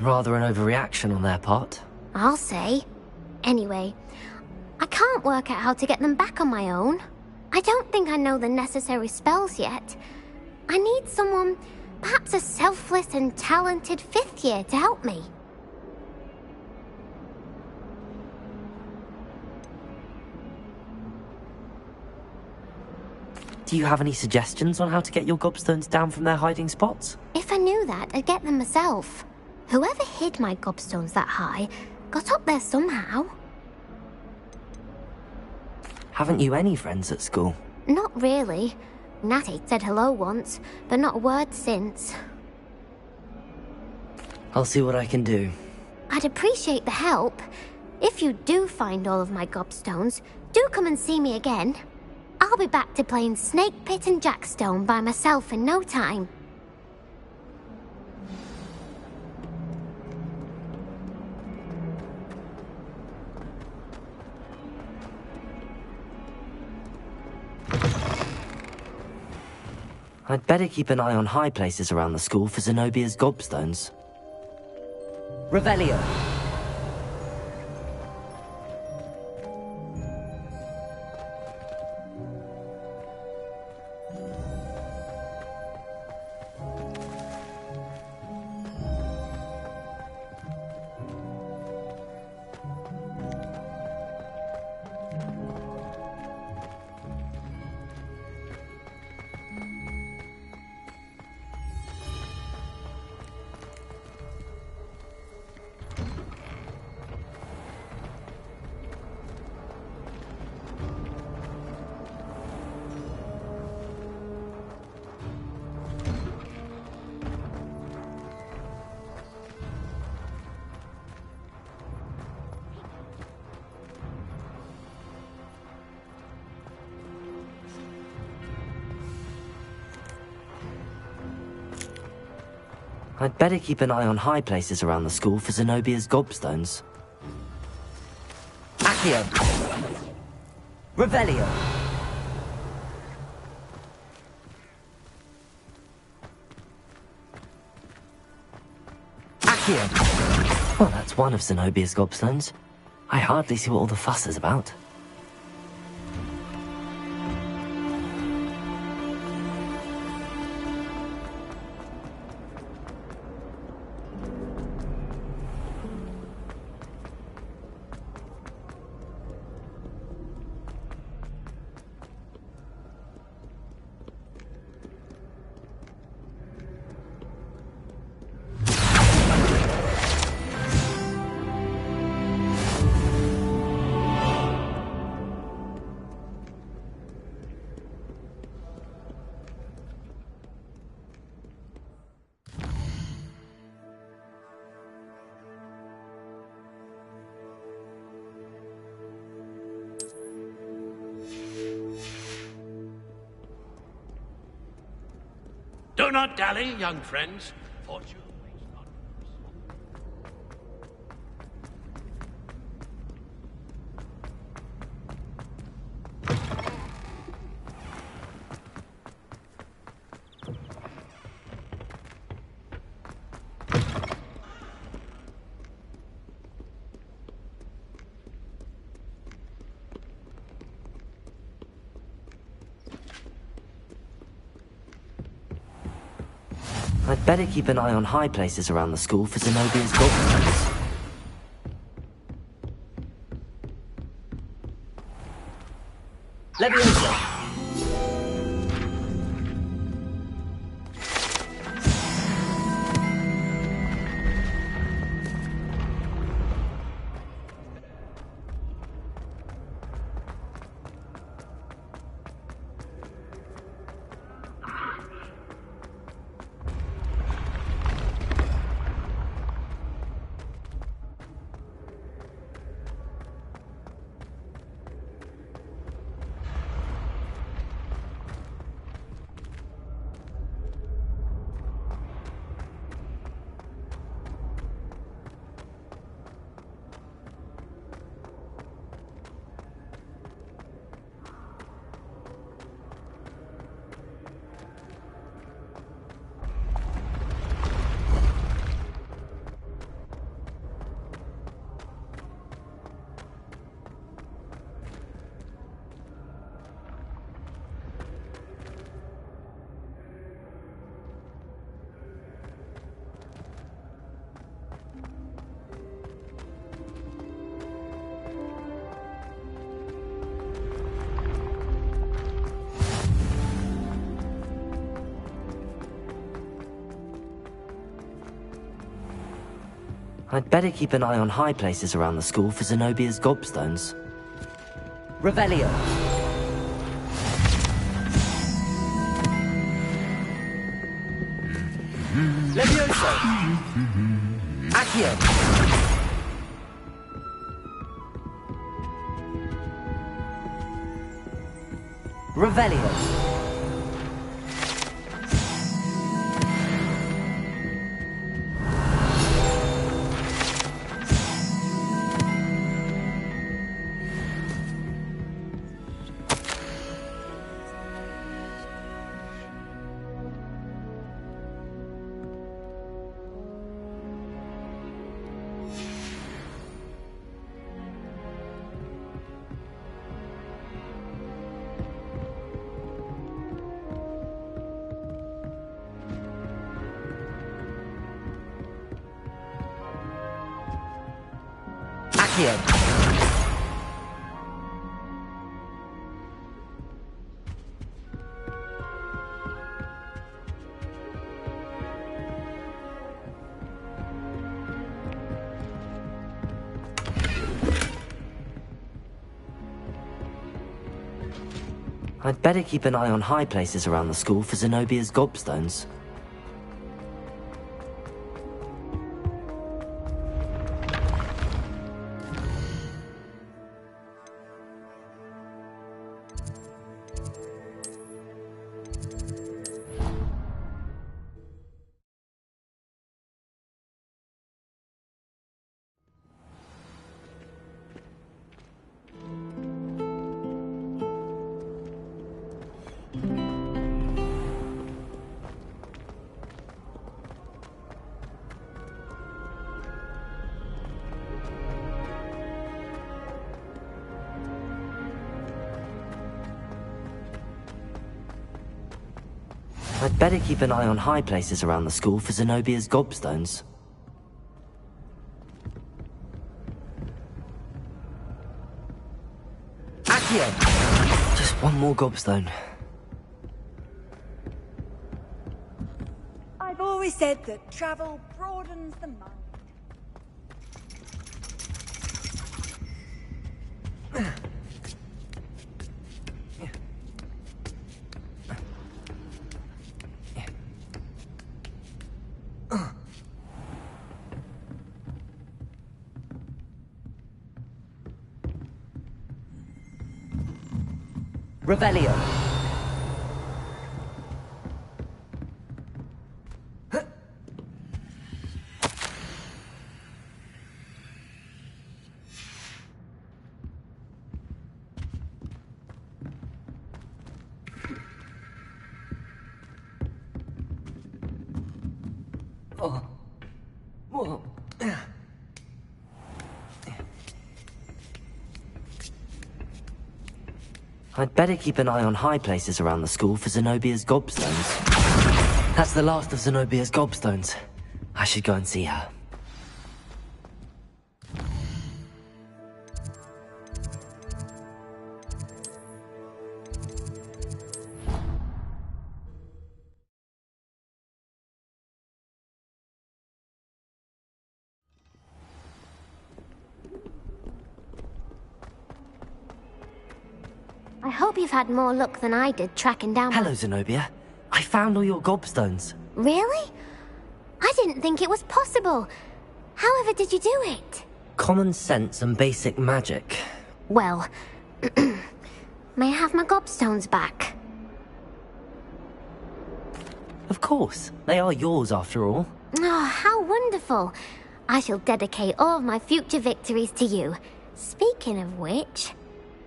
Rather an overreaction on their part. I'll say. Anyway, I can't work out how to get them back on my own. I don't think I know the necessary spells yet. I need someone, perhaps a selfless and talented fifth year to help me. Do you have any suggestions on how to get your gobstones down from their hiding spots? If I knew that, I'd get them myself. Whoever hid my gobstones that high got up there somehow. Haven't you any friends at school? Not really. Natty said hello once, but not a word since. I'll see what I can do. I'd appreciate the help. If you do find all of my gobstones, do come and see me again. I'll be back to playing Snake Pit and Jackstone by myself in no time. I'd better keep an eye on high places around the school for Zenobia's gobstones. Revelio. I'd better keep an eye on high places around the school for Zenobia's gobstones. Accio. Accio. Revelio. Accio. Well, that's one of Zenobia's gobstones. I hardly see what all the fuss is about. Do not dally, young friends. Fortune waits not. I'd better keep an eye on high places around the school for Zenobia's gobstones. Leviosa! I'd better keep an eye on high places around the school for Zenobia's gobstones. Revelio. Levioso. Accio. Revelio. I'd better keep an eye on high places around the school for Zenobia's gobstones. I'd better keep an eye on high places around the school for Zenobia's gobstones. Accio! Just one more gobstone. I've always said that travel broadens the mind. Revelio. Oh. Whoa. I'd better keep an eye on high places around the school for Zenobia's gobstones. That's the last of Zenobia's gobstones. I should go and see her. I hope you've had more luck than I did tracking down... Hello, Zenobia. I found all your gobstones. Really? I didn't think it was possible. However did you do it? Common sense and basic magic. Well, may I have my gobstones back? Of course. They are yours, after all. Oh, how wonderful. I shall dedicate all of my future victories to you. Speaking of which,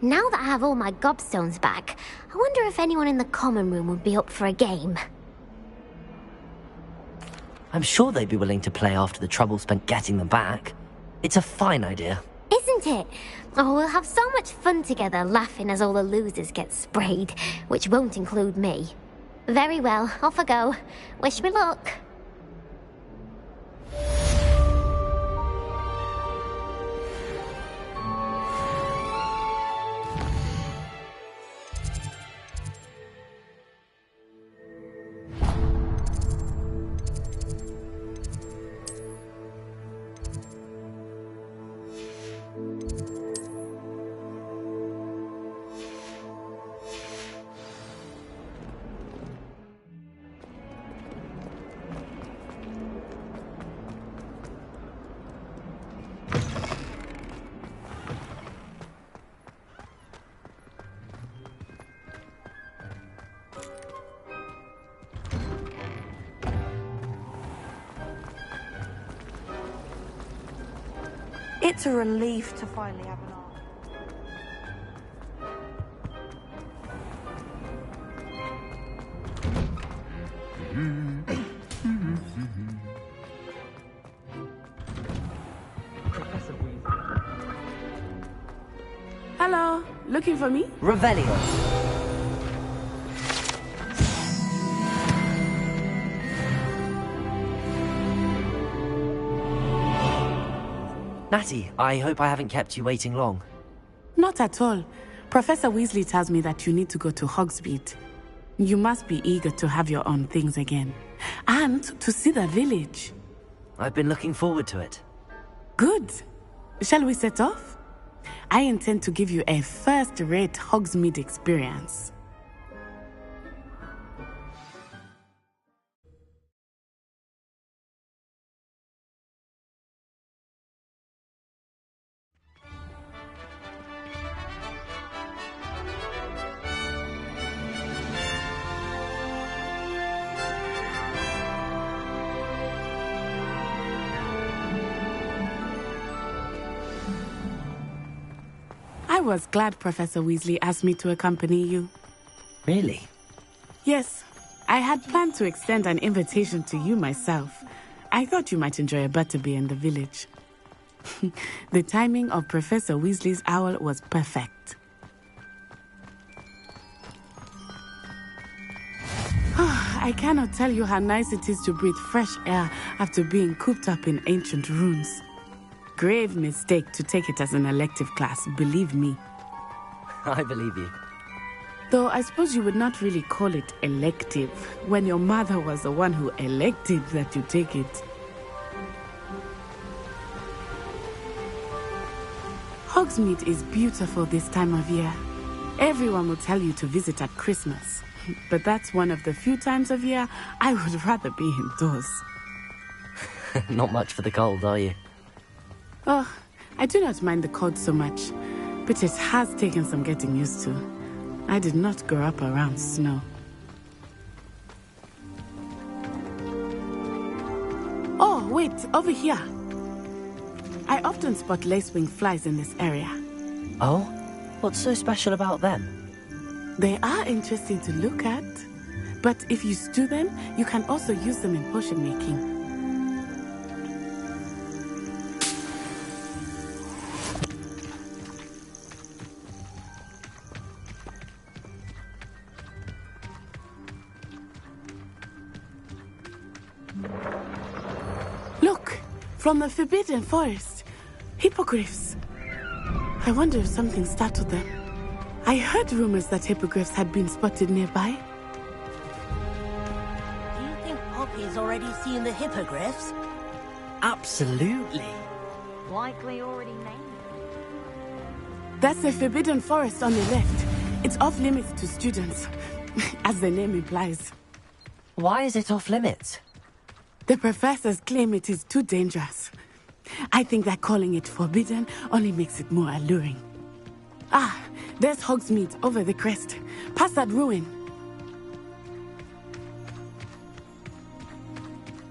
now that I have all my gobstones back, I wonder if anyone in the common room would be up for a game. I'm sure they'd be willing to play after the trouble spent getting them back. It's a fine idea. Isn't it? Oh, we'll have so much fun together, laughing as all the losers get sprayed, which won't include me. Very well, off I go. Wish me luck. It's a relief to finally have an art. Hello, looking for me? Revelio. Natty, I hope I haven't kept you waiting long. Not at all. Professor Weasley tells me that you need to go to Hogsmeade. You must be eager to have your own things again. And to see the village. I've been looking forward to it. Good. Shall we set off? I intend to give you a first-rate Hogsmeade experience. I was glad Professor Weasley asked me to accompany you. Really? Yes. I had planned to extend an invitation to you myself. I thought you might enjoy a butterbeer in the village. The timing of Professor Weasley's owl was perfect. I cannot tell you how nice it is to breathe fresh air after being cooped up in ancient ruins. Grave mistake to take it as an elective class, believe me. I believe you. Though I suppose you would not really call it elective when your mother was the one who elected that you take it. Hogsmeade is beautiful this time of year. Everyone will tell you to visit at Christmas. But that's one of the few times of year I would rather be indoors. Not much for the cold, are you? Oh, I do not mind the cold so much, but it has taken some getting used to. I did not grow up around snow. Oh, wait, over here. I often spot lacewing flies in this area. Oh? What's so special about them? They are interesting to look at, but if you stew them, you can also use them in potion making. Look, from the Forbidden Forest, hippogriffs. I wonder if something startled them. I heard rumors that hippogriffs had been spotted nearby. Do you think Poppy's already seen the hippogriffs? Absolutely. Likely already named. That's the Forbidden Forest on the left. It's off limits to students, as the name implies. Why is it off limits? The professors claim it is too dangerous. I think that calling it forbidden only makes it more alluring. Ah, there's Hogsmeade over the crest, past that ruin.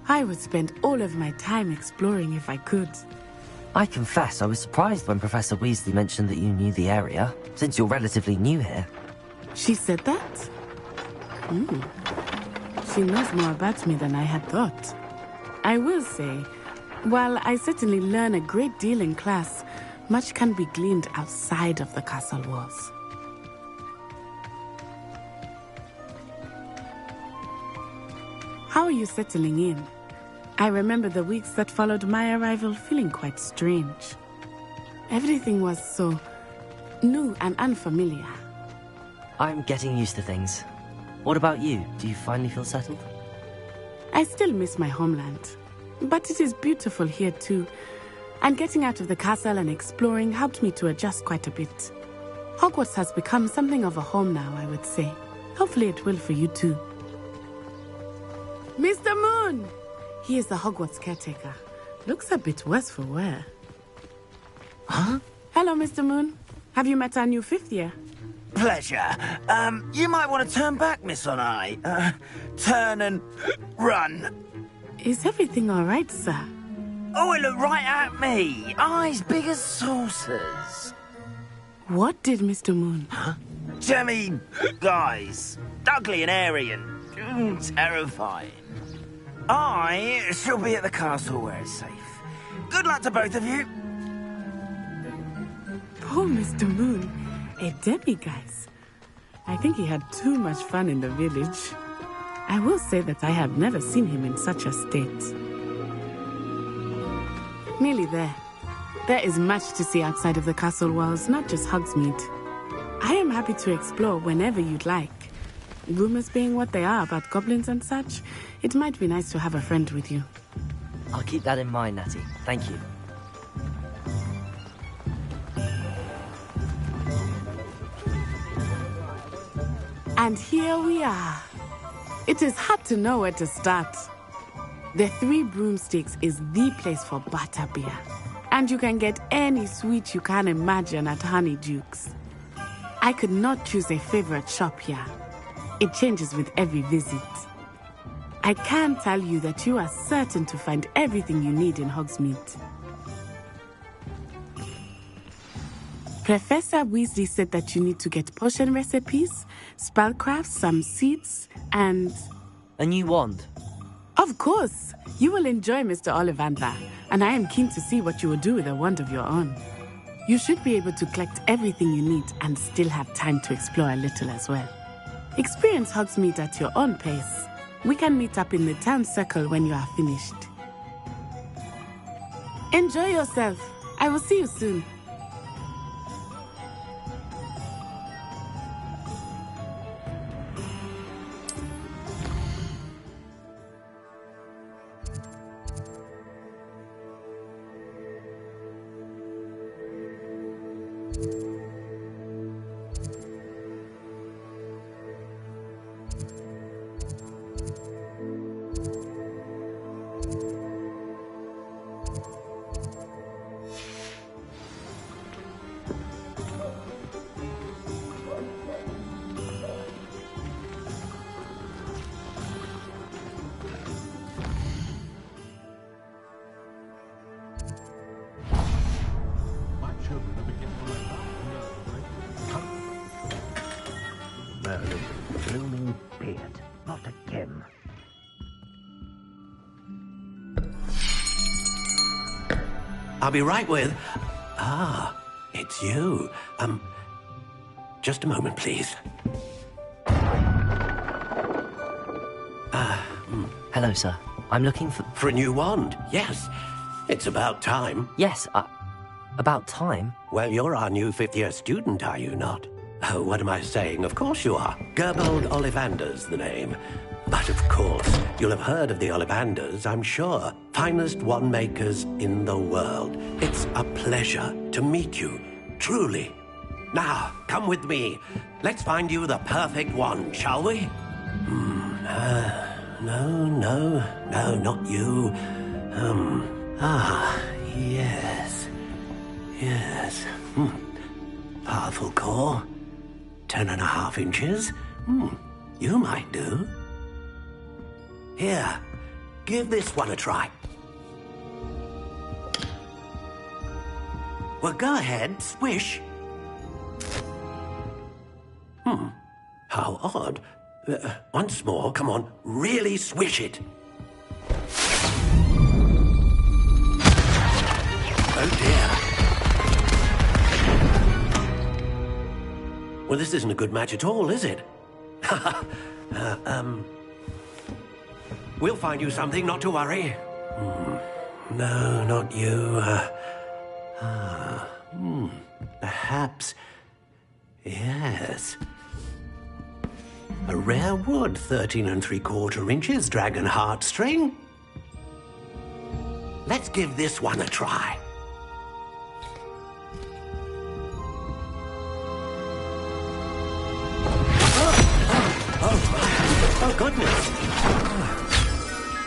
I would spend all of my time exploring if I could. I confess I was surprised when Professor Weasley mentioned that you knew the area, since you're relatively new here. She said that? She knows more about me than I had thought. I will say, while I certainly learn a great deal in class, much can be gleaned outside of the castle walls. How are you settling in? I remember the weeks that followed my arrival feeling quite strange. Everything was so new and unfamiliar. I'm getting used to things. What about you? Do you finally feel settled? I still miss my homeland, but it is beautiful here too. And getting out of the castle and exploring helped me to adjust quite a bit. Hogwarts has become something of a home now, I would say. Hopefully it will for you too. Mr. Moon! He is the Hogwarts caretaker. Looks a bit worse for wear. Huh? Hello, Mr. Moon. Have you met our new fifth year? Pleasure. You might want to turn back, Miss On-Eye. Turn and run. Is everything all right, sir? Oh, it looked right at me. Eyes big as saucers. What did Mr. Moon? Huh? Jemmy guys. Ugly and airy and terrifying. I shall be at the castle where it's safe. Good luck to both of you. Poor Mr. Moon. A demiguise. I think he had too much fun in the village. I will say that I have never seen him in such a state. Nearly there. There is much to see outside of the castle walls, not just Hogsmeade. I am happy to explore whenever you'd like. Rumors being what they are about goblins and such, it might be nice to have a friend with you. I'll keep that in mind, Natty. Thank you. And here we are. It is hard to know where to start. The Three Broomsticks is the place for butterbeer. And you can get any sweet you can imagine at Honeydukes. I could not choose a favorite shop here. It changes with every visit. I can tell you that you are certain to find everything you need in Hogsmeade. Professor Weasley said that you need to get potion recipes, spellcrafts, some seeds, and... A new wand? Of course! You will enjoy Mr. Ollivander, and I am keen to see what you will do with a wand of your own. You should be able to collect everything you need and still have time to explore a little as well. Experience Hogsmeade at your own pace. We can meet up in the town circle when you are finished. Enjoy yourself. I will see you soon. Blooming beard. Not again. I'll be right with... Ah, it's you. Just a moment, please. Hello, sir. I'm looking for... For a new wand, yes. It's about time. Yes, about time? Well, you're our new fifth-year student, are you not? Oh, what am I saying? Of course you are. Gerbold Ollivander's the name. But of course, you'll have heard of the Ollivanders, I'm sure. Finest wand makers in the world. It's a pleasure to meet you, truly. Now, come with me. Let's find you the perfect wand, shall we? No, not you. Yes. Powerful core. 10.5 inches. You might do. Here, give this one a try. Well, go ahead, swish. How odd. Once more, come on, really swish it. Oh dear. Well, this isn't a good match at all, is it? We'll find you something, not to worry. No, not you. Perhaps... Yes. A rare wood, 13 3/4 inches, dragon heartstring. Let's give this one a try. Oh, goodness.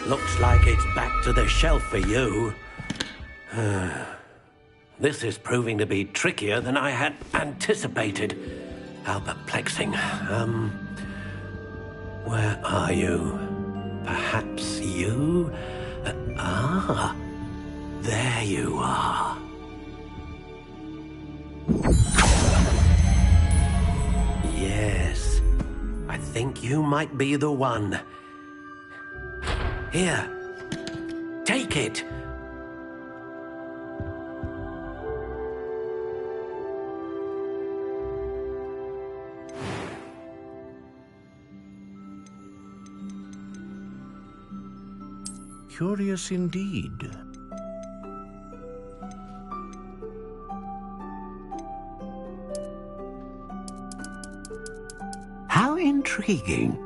Looks like it's back to the shelf for you. This is proving to be trickier than I had anticipated. How perplexing. Where are you? Perhaps you? There you are. Yes. I think you might be the one. Here. Take it. Curious indeed. How intriguing.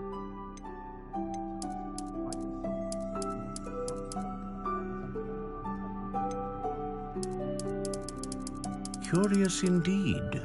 Curious indeed.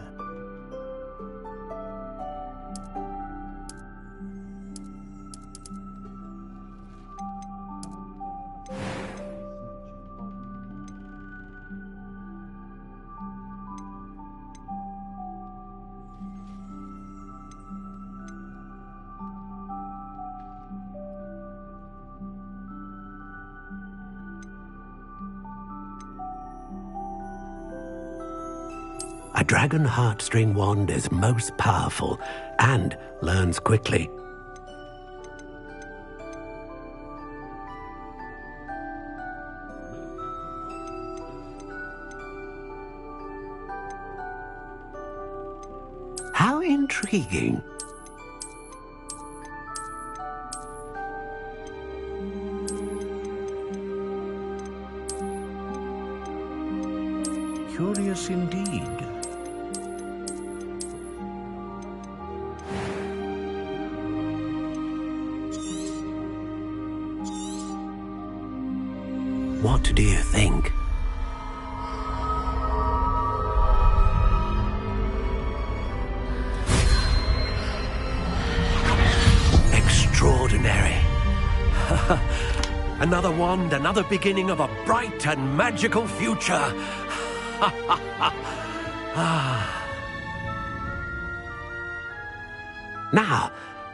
A dragon heartstring wand is most powerful and learns quickly. How intriguing. Curious indeed. What do you think? Extraordinary. Another wand, another beginning of a bright and magical future. Now,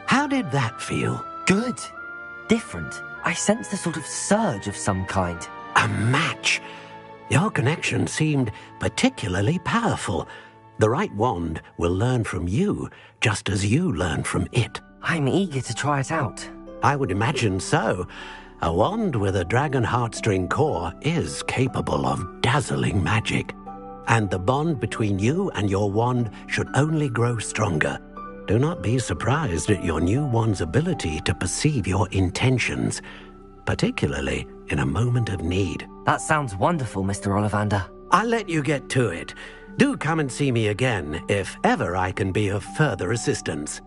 how did that feel? Good. Different. I sensed a sort of surge of some kind. A match. Your connection seemed particularly powerful. The right wand will learn from you, just as you learn from it. I'm eager to try it out. I would imagine so. A wand with a dragon heartstring core is capable of dazzling magic. And the bond between you and your wand should only grow stronger. Do not be surprised at your new wand's ability to perceive your intentions, particularly in a moment of need. That sounds wonderful, Mr. Ollivander. I'll let you get to it. Do come and see me again if ever I can be of further assistance.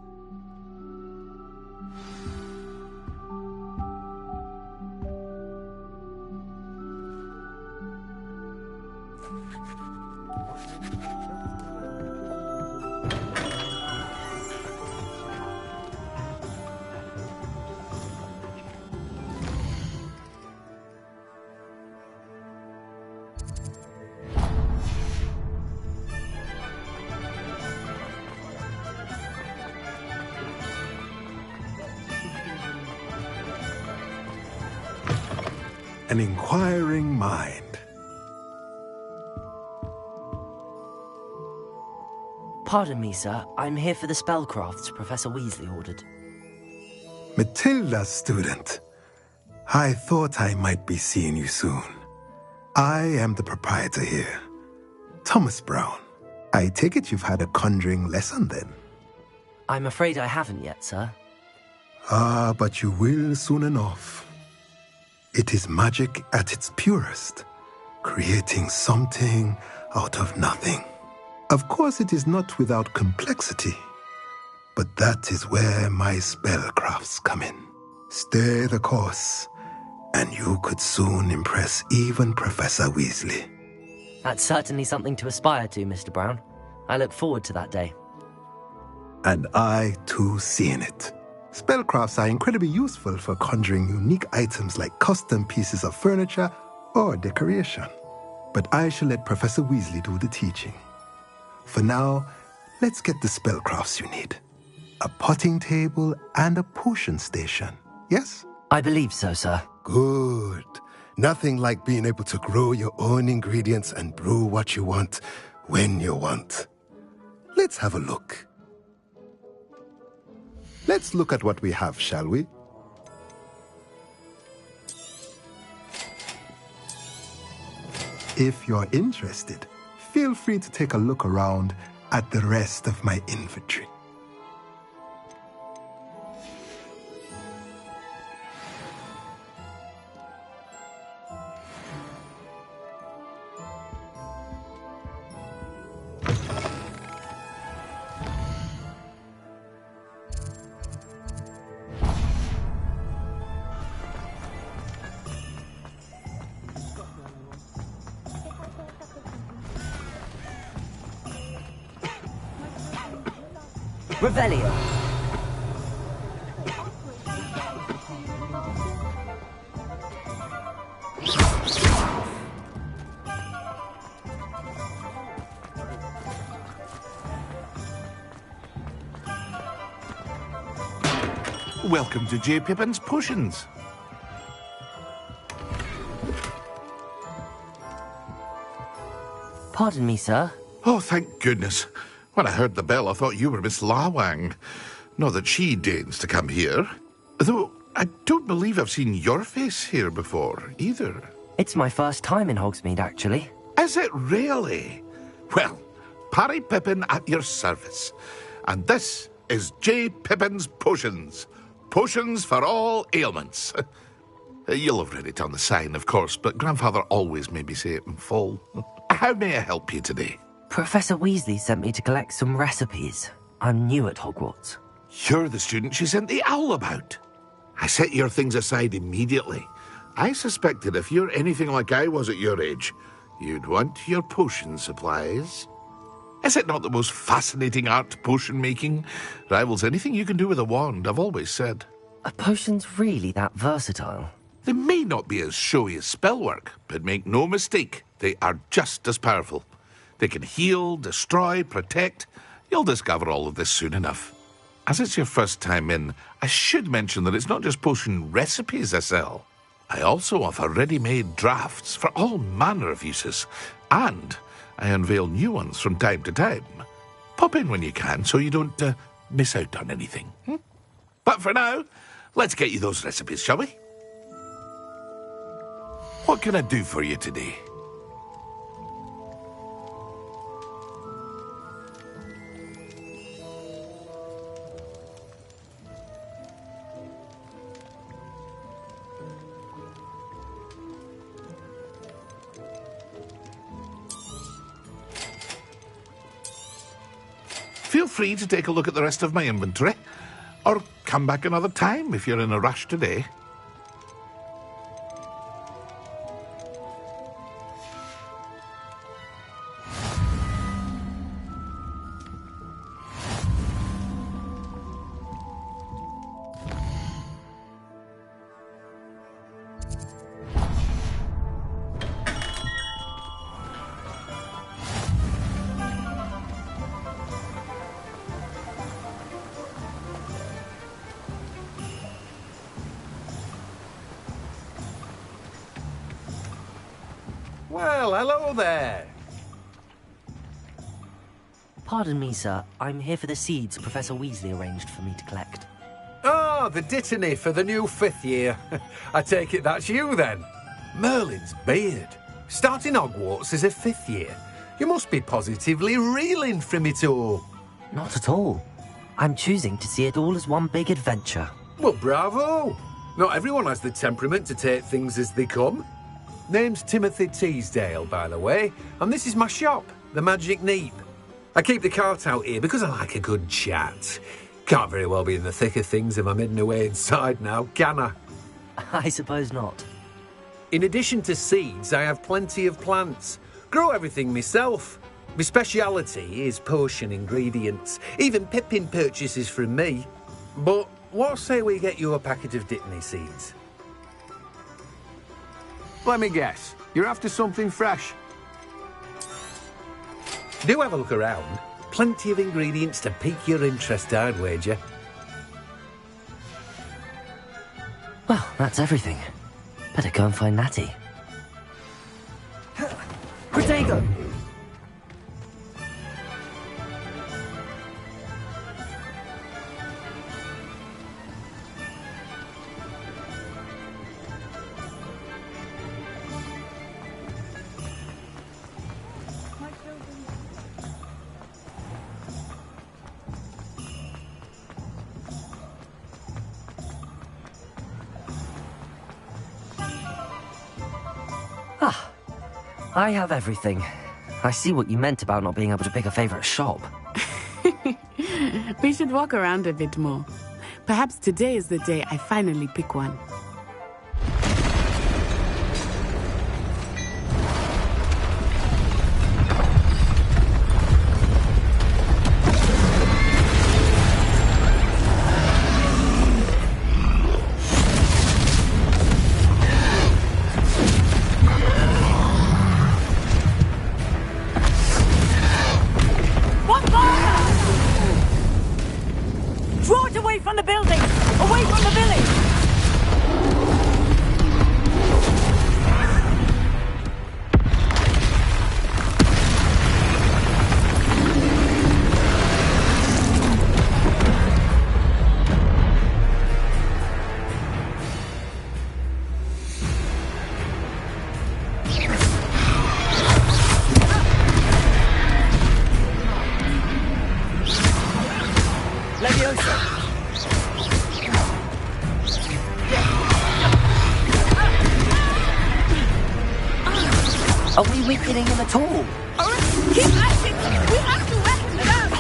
An inquiring mind. Pardon me, sir. I'm here for the spellcrafts Professor Weasley ordered. Matilda's student. I thought I might be seeing you soon. I am the proprietor here, Thomas Brown. I take it you've had a conjuring lesson then? I'm afraid I haven't yet, sir. Ah, but you will soon enough. It is magic at its purest, creating something out of nothing. Of course, it is not without complexity, but that is where my spellcrafts come in. Stay the course, and you could soon impress even Professor Weasley. That's certainly something to aspire to, Mr. Brown. I look forward to that day. And I, too, seeing it. Spellcrafts are incredibly useful for conjuring unique items like custom pieces of furniture or decoration. But I shall let Professor Weasley do the teaching. For now, let's get the spellcrafts you need. A potting table and a potion station, yes? I believe so, sir. Good. Nothing like being able to grow your own ingredients and brew what you want when you want. Let's have a look. Let's look at what we have, shall we? If you're interested, feel free to take a look around at the rest of my inventory. Revelio. Welcome to J. Pippin's Potions. Pardon me, sir. Oh, thank goodness. When I heard the bell, I thought you were Miss Lawang. Not that she deigns to come here. Though I don't believe I've seen your face here before, either. It's my first time in Hogsmeade, actually. Is it really? Well, Parry Pippin at your service. And this is J. Pippin's Potions. Potions for all ailments. You'll have read it on the sign, of course, but Grandfather always made me say it in full. How may I help you today? Professor Weasley sent me to collect some recipes. I'm new at Hogwarts. You're the student she sent the owl about. I set your things aside immediately. I suspected if you're anything like I was at your age, you'd want your potion supplies. Is it not the most fascinating art, potion making? Rivals anything you can do with a wand, I've always said. Are potions really that versatile? They may not be as showy as spellwork, but make no mistake, they are just as powerful. They can heal, destroy, protect. You'll discover all of this soon enough. As it's your first time in, I should mention that it's not just potion recipes I sell. I also offer ready-made drafts for all manner of uses, and I unveil new ones from time to time. Pop in when you can so you don't miss out on anything. But for now, let's get you those recipes, shall we? What can I do for you today? Feel free to take a look at the rest of my inventory, or come back another time if you're in a rush today. Well, hello there. Pardon me, sir. I'm here for the seeds Professor Weasley arranged for me to collect. Oh, the dittany for the new 5th year. I take it that's you, then. Merlin's beard. Starting Hogwarts as a 5th year. You must be positively reeling from it all. Not at all. I'm choosing to see it all as one big adventure. Well, bravo. Not everyone has the temperament to take things as they come. Name's Timothy Teasdale, by the way, and this is my shop, the Magic Neep. I keep the cart out here because I like a good chat. Can't very well be in the thick of things if I'm hidden away inside now, can I? I suppose not. In addition to seeds, I have plenty of plants. Grow everything myself. My speciality is potion ingredients. Even Pippin purchases from me. But what say we get you a packet of dittany seeds? Let me guess. You're after something fresh. Do have a look around. Plenty of ingredients to pique your interest, I'd wager. Well, that's everything. Better go and find Natty. Protego! I have everything. I see what you meant about not being able to pick a favourite shop. We should walk around a bit more. Perhaps today is the day I finally pick one. Draw it away from the building! Away from the village! Are we weakening him at all? Keep at it! We have to wet it out!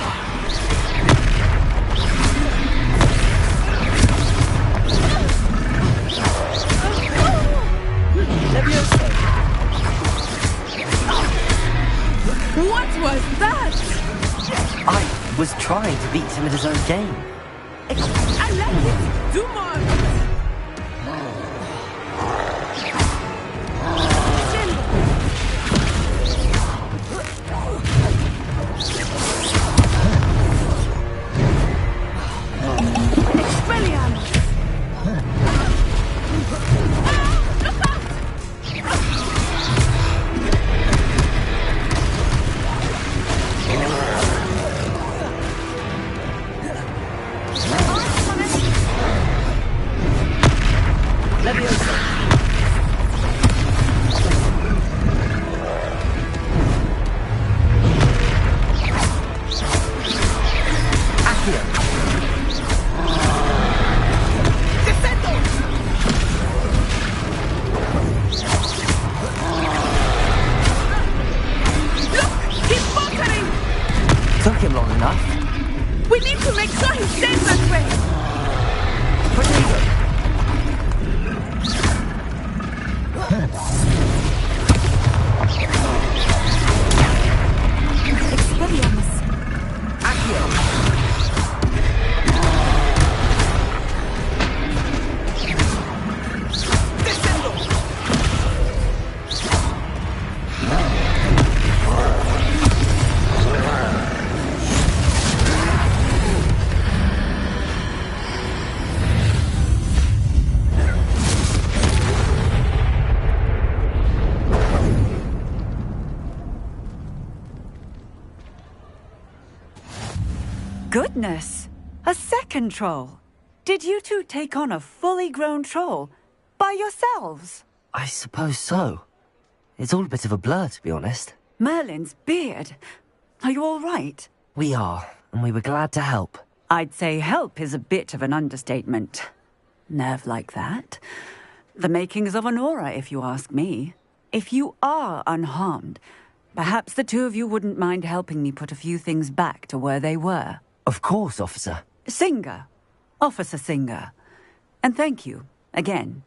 What was that? I was trying to beat him at his own game. I like it! Do more! Took him long enough. We need to make sure he stays that way! Expelliarmus. Goodness! A second troll! Did you two take on a fully grown troll? By yourselves? I suppose so. It's all a bit of a blur, to be honest. Merlin's beard. Are you all right? We are, and we were glad to help. I'd say help is a bit of an understatement. Nerve like that. The makings of an aura, if you ask me. If you are unharmed, perhaps the two of you wouldn't mind helping me put a few things back to where they were. Of course, officer. Singer. Officer Singer. And thank you, again.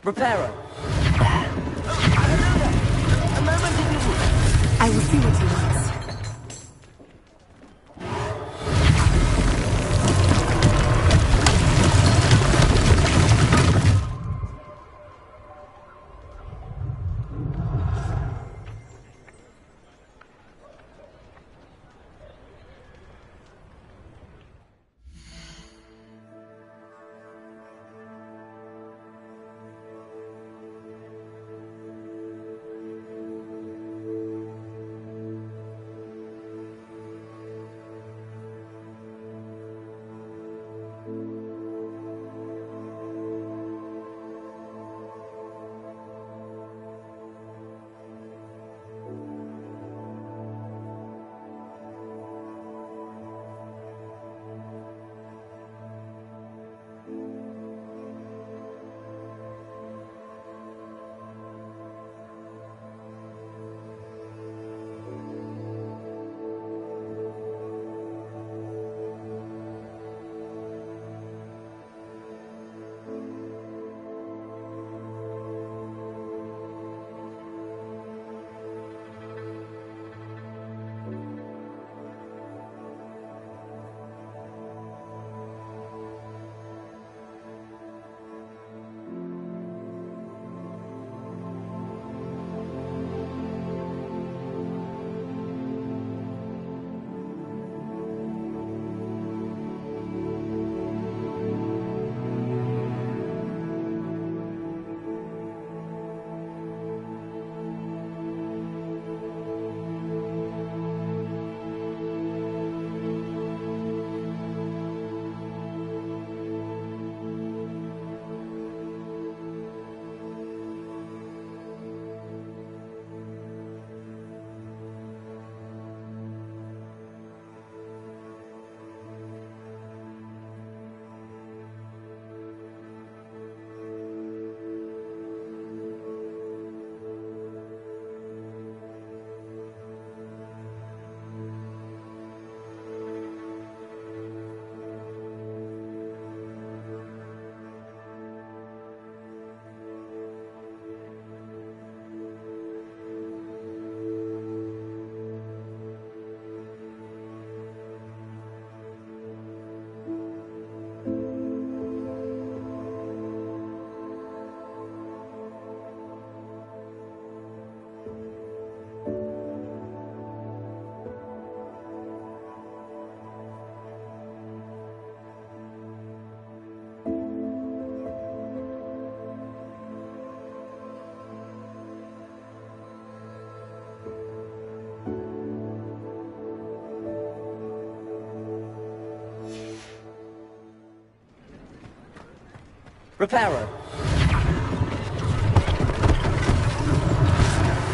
Reparo. I will see what he wants. Reparo.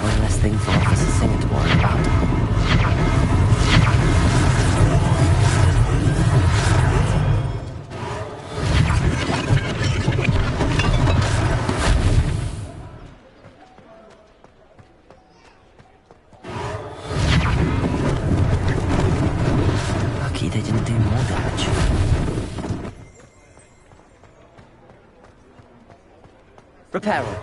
One less thing for Officer Singer to worry about. Lucky they didn't do more damage. Reparo.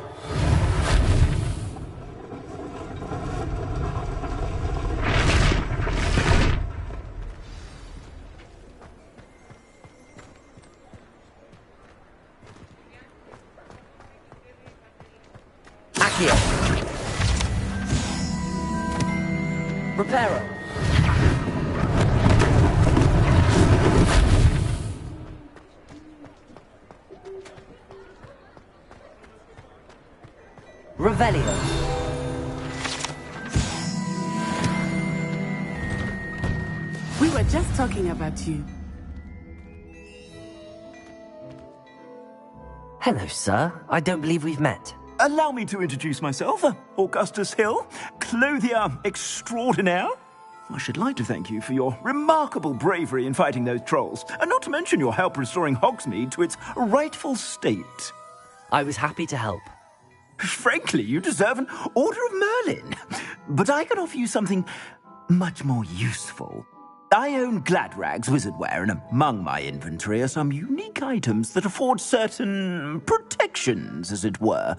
Accio. Reparo. Revelio. We were just talking about you. Hello, sir. I don't believe we've met. Allow me to introduce myself, Augustus Hill, clothier extraordinaire. I should like to thank you for your remarkable bravery in fighting those trolls, and not to mention your help restoring Hogsmeade to its rightful state. I was happy to help. Frankly, you deserve an Order of Merlin. But I can offer you something much more useful. I own Gladrag's wizardware, and among my inventory are some unique items that afford certain protections, as it were.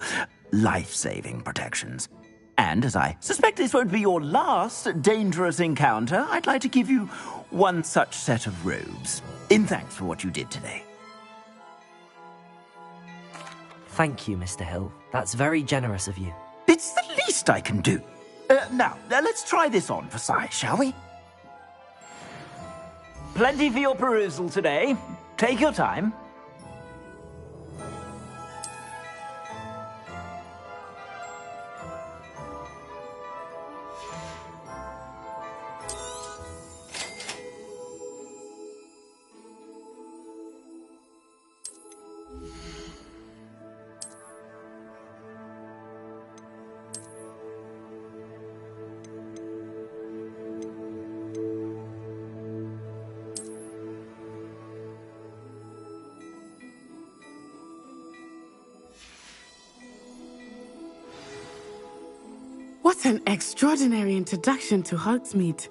Life-saving protections. And as I suspect this won't be your last dangerous encounter, I'd like to give you one such set of robes, in thanks for what you did today. Thank you, Mr. Hill. That's very generous of you. It's the least I can do. Now, let's try this on for size, shall we? Plenty for your perusal today. Take your time. What an extraordinary introduction to Hogsmeade.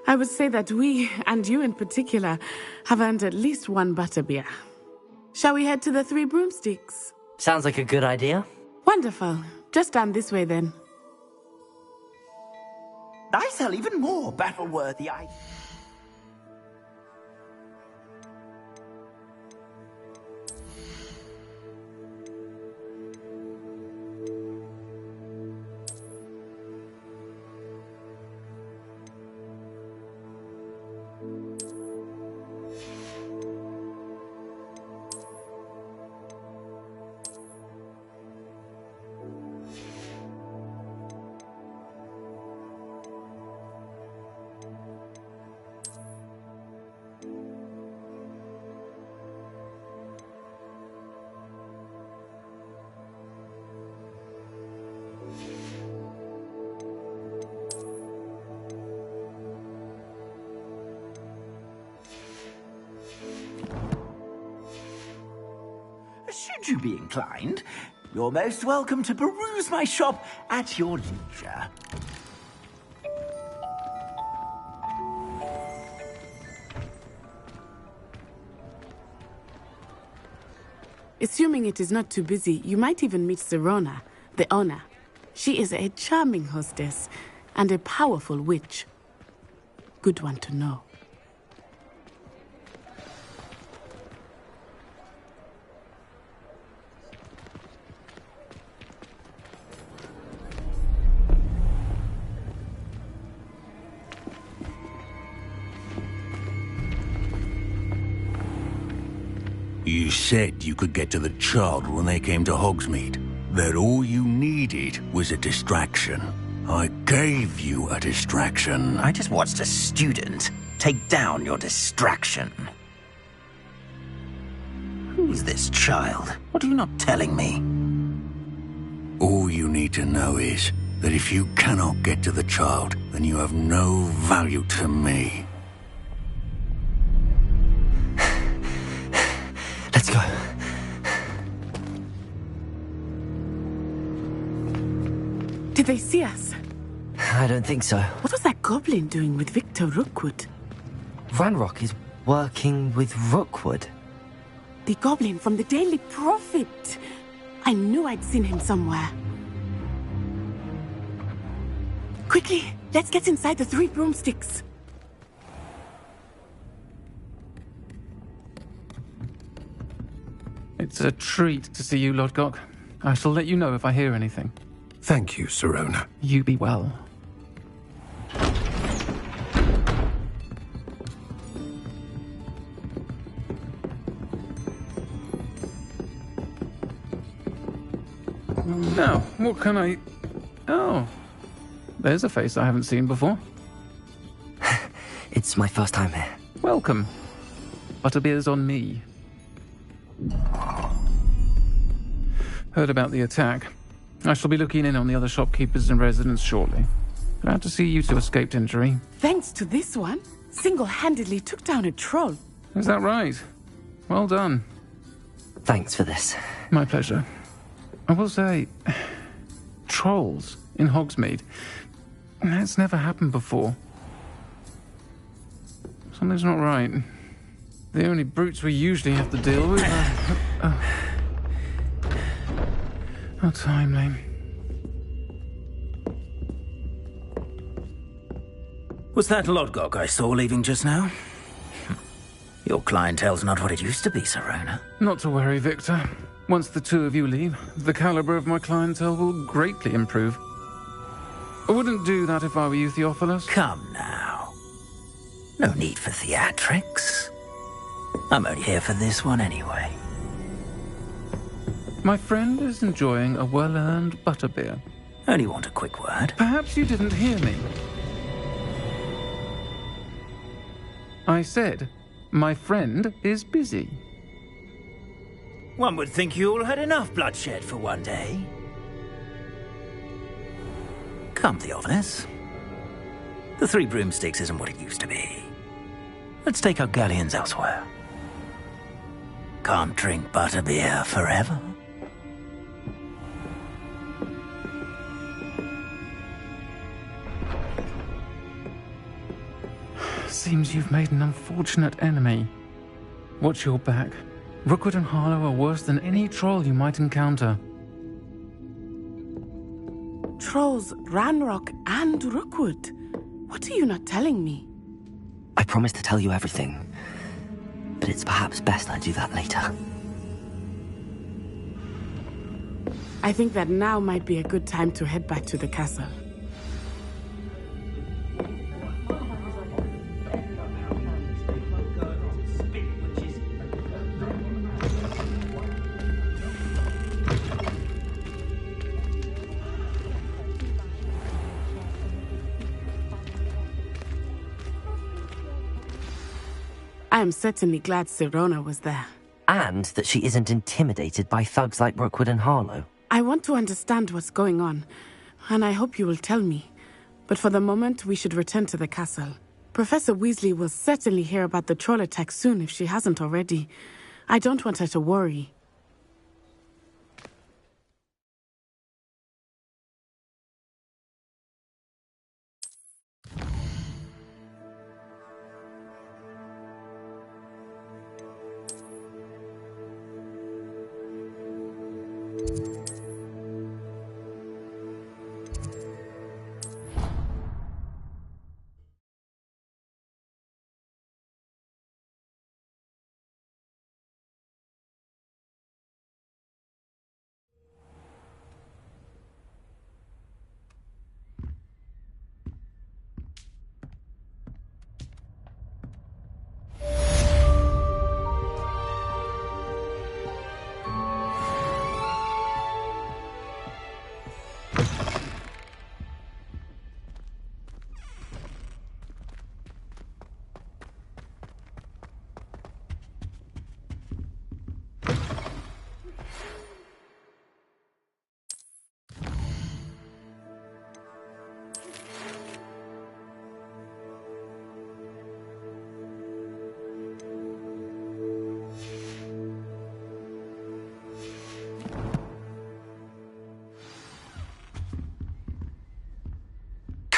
I would say that we, and you in particular, have earned at least one butterbeer. Shall we head to the Three Broomsticks? Sounds like a good idea. Wonderful. Just down this way then. I sell even more battle-worthy items. Should you be inclined, you're most welcome to peruse my shop at your leisure. Assuming it is not too busy, you might even meet Serona, the owner. She is a charming hostess and a powerful witch. Good one to know. You said you could get to the child when they came to Hogsmeade. That all you needed was a distraction. I gave you a distraction. I just watched a student take down your distraction. Who's this child? What are you not telling me? All you need to know is that if you cannot get to the child, then you have no value to me. Let's go. Did they see us? I don't think so. What was that goblin doing with Victor Rookwood? Ranrock is working with Rookwood. The goblin from the Daily Prophet. I knew I'd seen him somewhere. Quickly, let's get inside the 3 broomsticks. It's a treat to see you, Lodgok. I shall let you know if I hear anything. Thank you, Sirona. You be well. Now, what can I... Oh, there's a face I haven't seen before. It's my first time here. Welcome. Butterbeer's on me. Heard about the attack. I shall be looking in on the other shopkeepers and residents shortly. Glad to see you two escaped injury. Thanks to this one, single-handedly took down a troll. Is that right? Well done. Thanks for this. My pleasure. I will say, trolls in Hogsmeade. That's never happened before. Something's not right. The only brutes we usually have to deal with are... How timely. Was that Lodgok I saw leaving just now? Your clientele's not what it used to be, Sirona. Not to worry, Victor. Once the two of you leave, the caliber of my clientele will greatly improve. I wouldn't do that if I were you, Theophilus. Come now. No need for theatrics. I'm only here for this one anyway. My friend is enjoying a well-earned butterbeer. Only want a quick word. Perhaps you didn't hear me. I said, my friend is busy. One would think you all had enough bloodshed for one day. Come, Theophilus. The 3 broomsticks isn't what it used to be. Let's take our galleons elsewhere. Can't drink butterbeer forever. Seems you've made an unfortunate enemy. Watch your back. Rookwood and Harlow are worse than any troll you might encounter. Trolls, Ranrock, and Rookwood. What are you not telling me? I promised to tell you everything, but it's perhaps best I do that later. I think that now might be a good time to head back to the castle. I am certainly glad Sirona was there. And that she isn't intimidated by thugs like Rookwood and Harlow. I want to understand what's going on, and I hope you will tell me. But for the moment, we should return to the castle. Professor Weasley will certainly hear about the troll attack soon if she hasn't already. I don't want her to worry.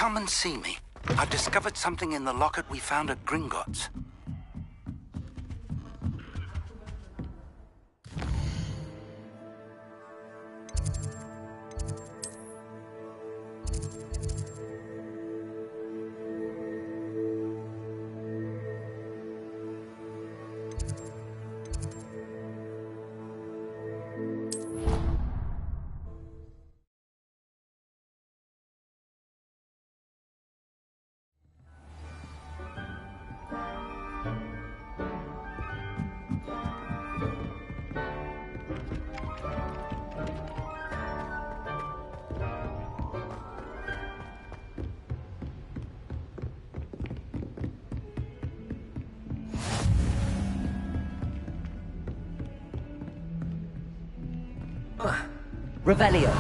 come and see me. I've discovered something in the locket we found at Gringotts. Revelio.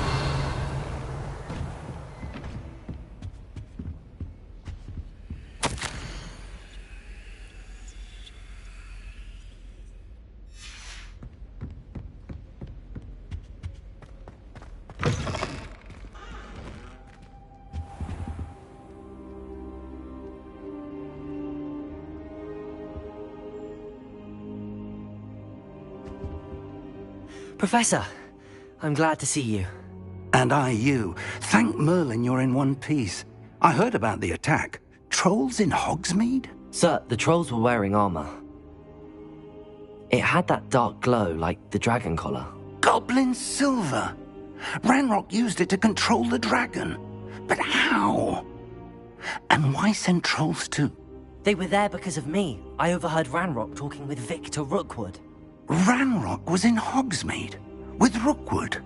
Professor, I'm glad to see you. And I you. Thank Merlin you're in one piece. I heard about the attack. Trolls in Hogsmeade? Sir, the trolls were wearing armor. It had that dark glow like the dragon collar. Goblin silver. Ranrock used it to control the dragon. But how? And why send trolls too? They were there because of me. I overheard Ranrock talking with Victor Rookwood. Ranrock was in Hogsmeade? With Rookwood?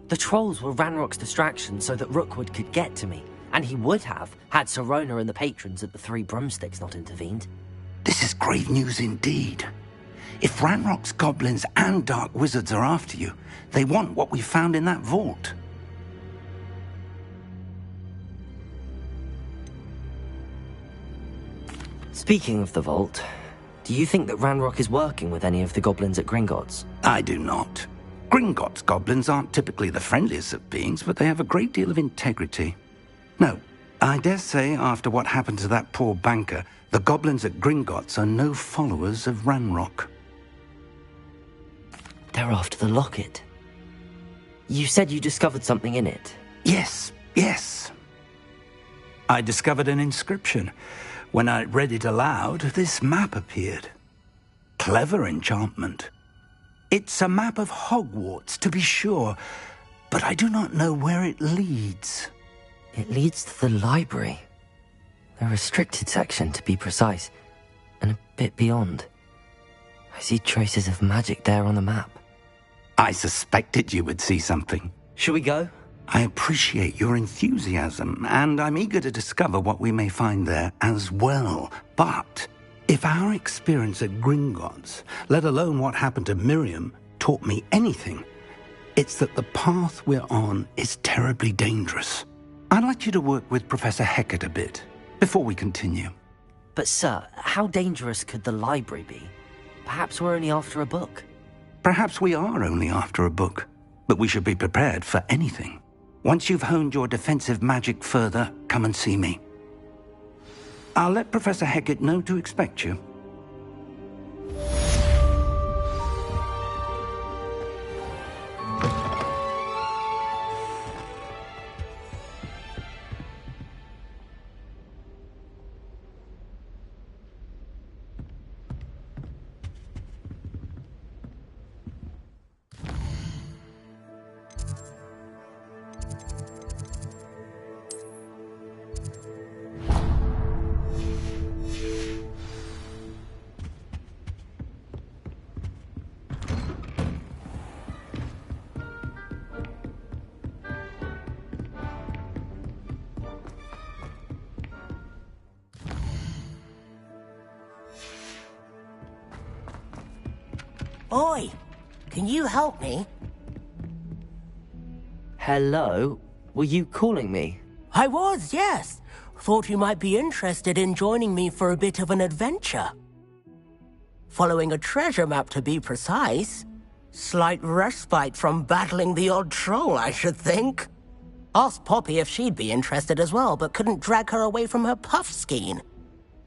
The trolls were Ranrock's distraction so that Rookwood could get to me. And he would have, had Sirona and the patrons at the Three Broomsticks not intervened. This is grave news indeed. If Ranrock's goblins and dark wizards are after you, they want what we found in that vault. Speaking of the vault, do you think that Ranrock is working with any of the goblins at Gringotts? I do not. Gringotts goblins aren't typically the friendliest of beings, but they have a great deal of integrity. No, I dare say after what happened to that poor banker, the goblins at Gringotts are no followers of Ranrock. They're after the locket. You said you discovered something in it. Yes. I discovered an inscription. When I read it aloud, this map appeared. Clever enchantment. It's a map of Hogwarts, to be sure, but I do not know where it leads. It leads to the library. The restricted section, to be precise, and a bit beyond. I see traces of magic there on the map. I suspected you would see something. Shall we go? I appreciate your enthusiasm, and I'm eager to discover what we may find there as well. But if our experience at Gringotts, let alone what happened to Miriam, taught me anything, it's that the path we're on is terribly dangerous. I'd like you to work with Professor Hecat a bit before we continue. But sir, how dangerous could the library be? Perhaps we're only after a book. Perhaps we are only after a book, but we should be prepared for anything. Once you've honed your defensive magic further, come and see me. I'll let Professor Hecat know to expect you. Oi! Can you help me? Hello? Were you calling me? I was, yes. Thought you might be interested in joining me for a bit of an adventure. Following a treasure map, to be precise. Slight respite from battling the odd troll, I should think. Asked Poppy if she'd be interested as well, but couldn't drag her away from her puff skein.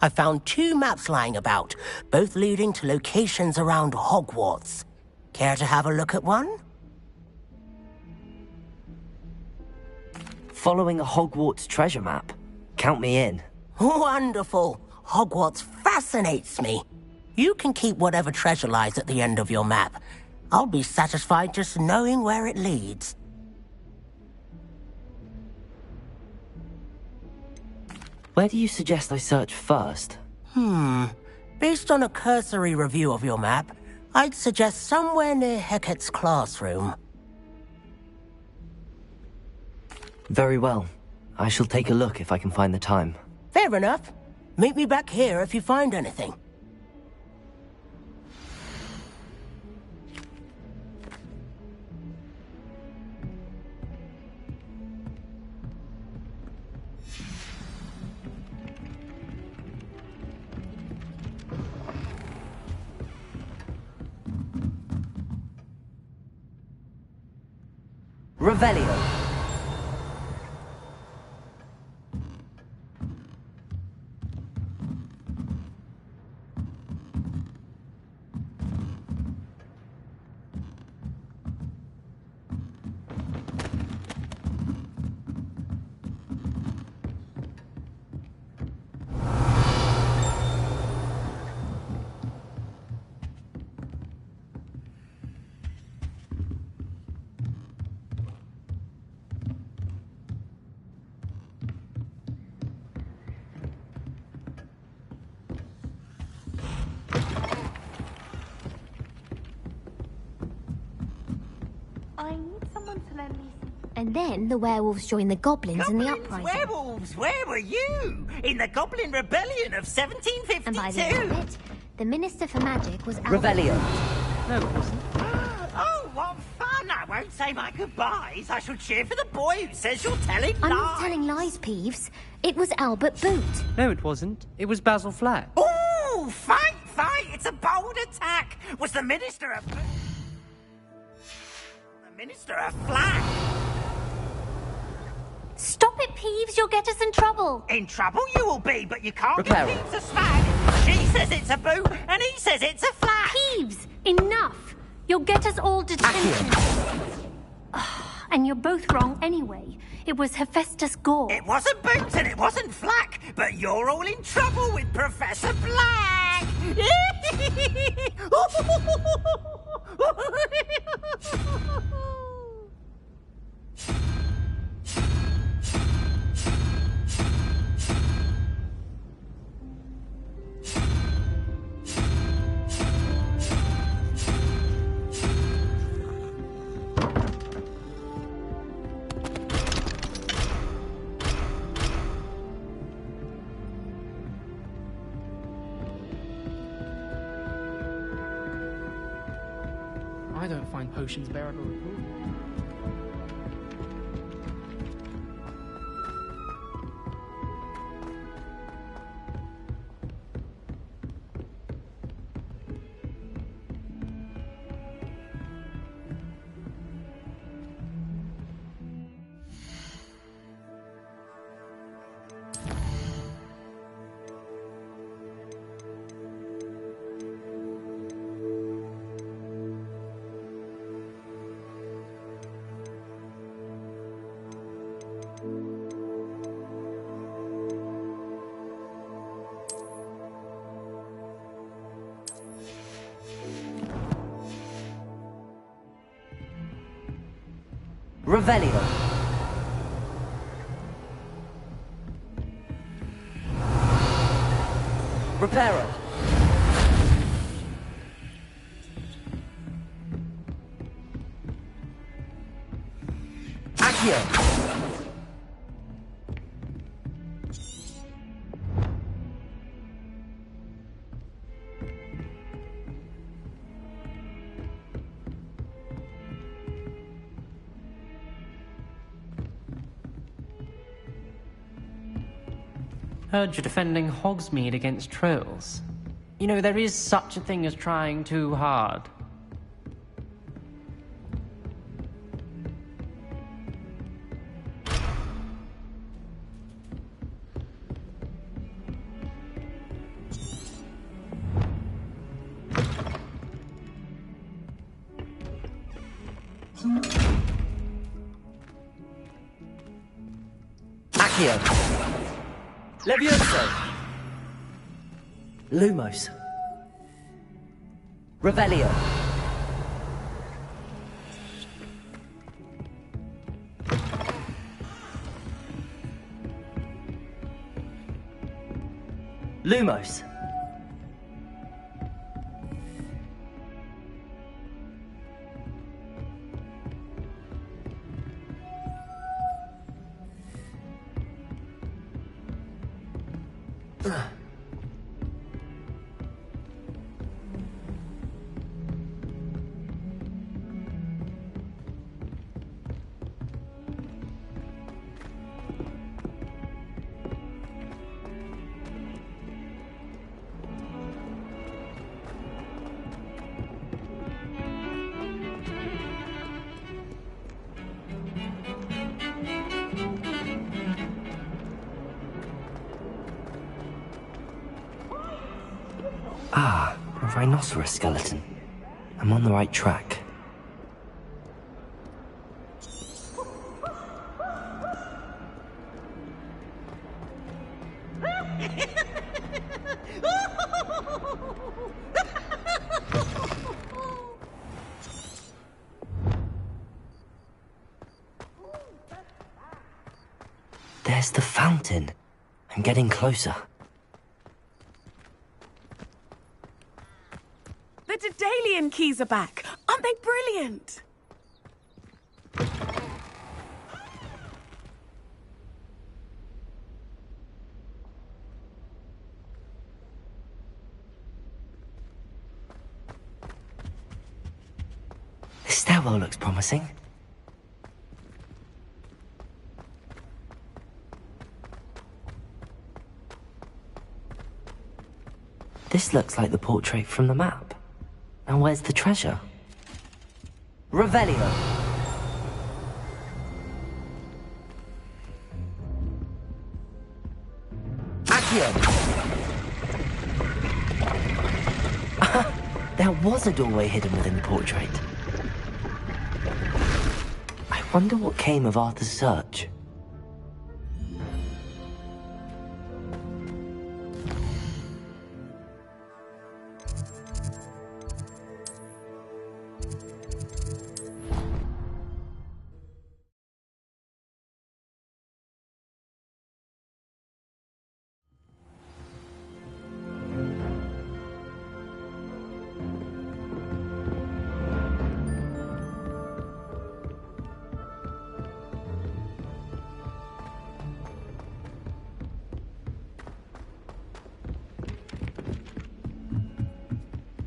I found 2 maps lying about, both leading to locations around Hogwarts. Care to have a look at one? Following a Hogwarts treasure map. Count me in. Wonderful. Hogwarts fascinates me. You can keep whatever treasure lies at the end of your map. I'll be satisfied just knowing where it leads. Where do you suggest I search first? Based on a cursory review of your map, I'd suggest somewhere near Hecat's classroom. Very well. I shall take a look if I can find the time. Fair enough. Meet me back here if you find anything. Revelio. I need someone to lend me some. And then the werewolves joined the goblins in the uprising. Werewolves, where were you? In the Goblin Rebellion of 1752? And by the end of it, the Minister for Magic was Revelio. No, it wasn't. Oh, what fun! I won't say my goodbyes. I shall cheer for the boy who says you're telling I'm lies. not telling lies, Peeves. It was Albert Boot. No, it wasn't. It was Basil Flat. Oh, fight, fight! It's a bold attack. Was the Minister a... Minister a flag? Stop it, Peeves. You'll get us in trouble. In trouble you will be, but you can't Repair get Peeves a swag. She says it's a boot, and he says it's a flag. Peeves, enough. You'll get us all detention. And you're both wrong anyway. It was Hephaestus Gore. It wasn't Boots and it wasn't Flack, but you're all in trouble with Professor Black. I don't find potions bearable at all. Revelio. Reparo. Accio. Heard you're defending Hogsmeade against trolls. You know, there is such a thing as trying too hard. Accio. Levioso. Lumos. Revelio. Lumos. Ah, a rhinoceros skeleton. I'm on the right track. There's the fountain. I'm getting closer. The Daedalian keys are back. Aren't they brilliant? This stairwell looks promising. This looks like the portrait from the map. Now where's the treasure? Revelio. Accio. There was a doorway hidden within the portrait. I wonder what came of Arthur's search.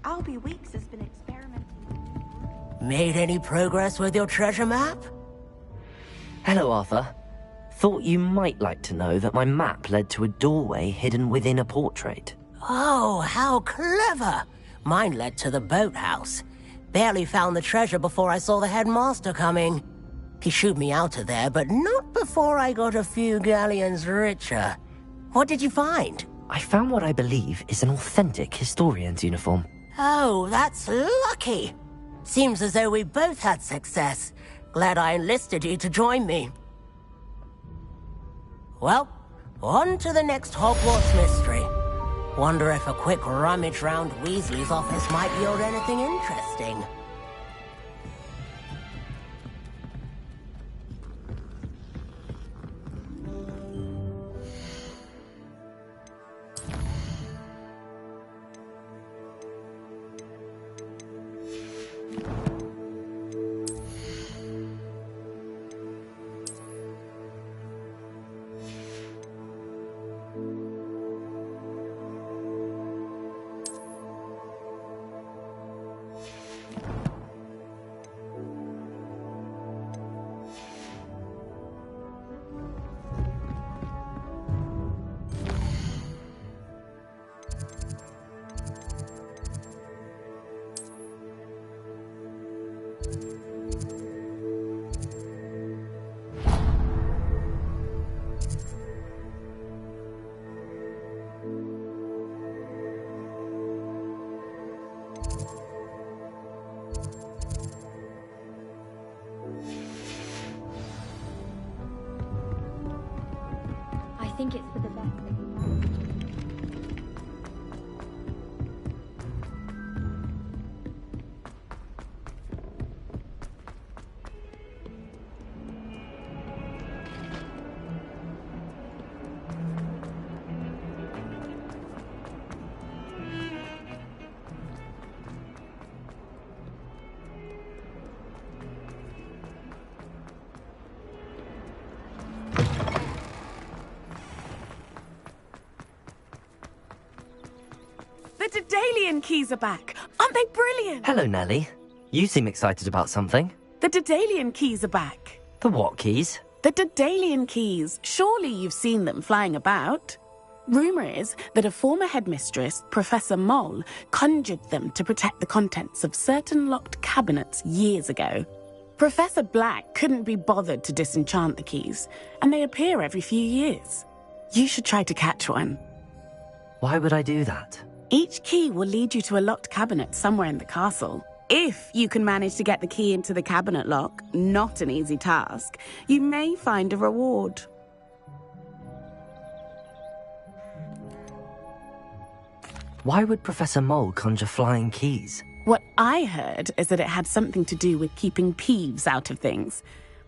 Albie Weeks has been experimenting. Made any progress with your treasure map? Hello, Arthur. Thought you might like to know that my map led to a doorway hidden within a portrait. Oh, how clever! Mine led to the boathouse. Barely found the treasure before I saw the headmaster coming. He shooed me out of there, but not before I got a few galleons richer. What did you find? I found what I believe is an authentic historian's uniform. Oh, that's lucky. Seems as though we both had success. Glad I enlisted you to join me. Well, on to the next Hogwarts mystery. Wonder if a quick rummage round Weasley's office might yield anything interesting. think it's for the best. The Daedalian keys are back! Aren't they brilliant? Hello, Nellie. You seem excited about something. The Daedalian keys are back. The what keys? The Daedalian keys. Surely you've seen them flying about. Rumour is that a former headmistress, Professor Mole, conjured them to protect the contents of certain locked cabinets years ago. Professor Black couldn't be bothered to disenchant the keys, and they appear every few years. You should try to catch one. Why would I do that? Each key will lead you to a locked cabinet somewhere in the castle. If you can manage to get the key into the cabinet lock, not an easy task, you may find a reward. Why would Professor Mole conjure flying keys? What I heard is that it had something to do with keeping Peeves out of things.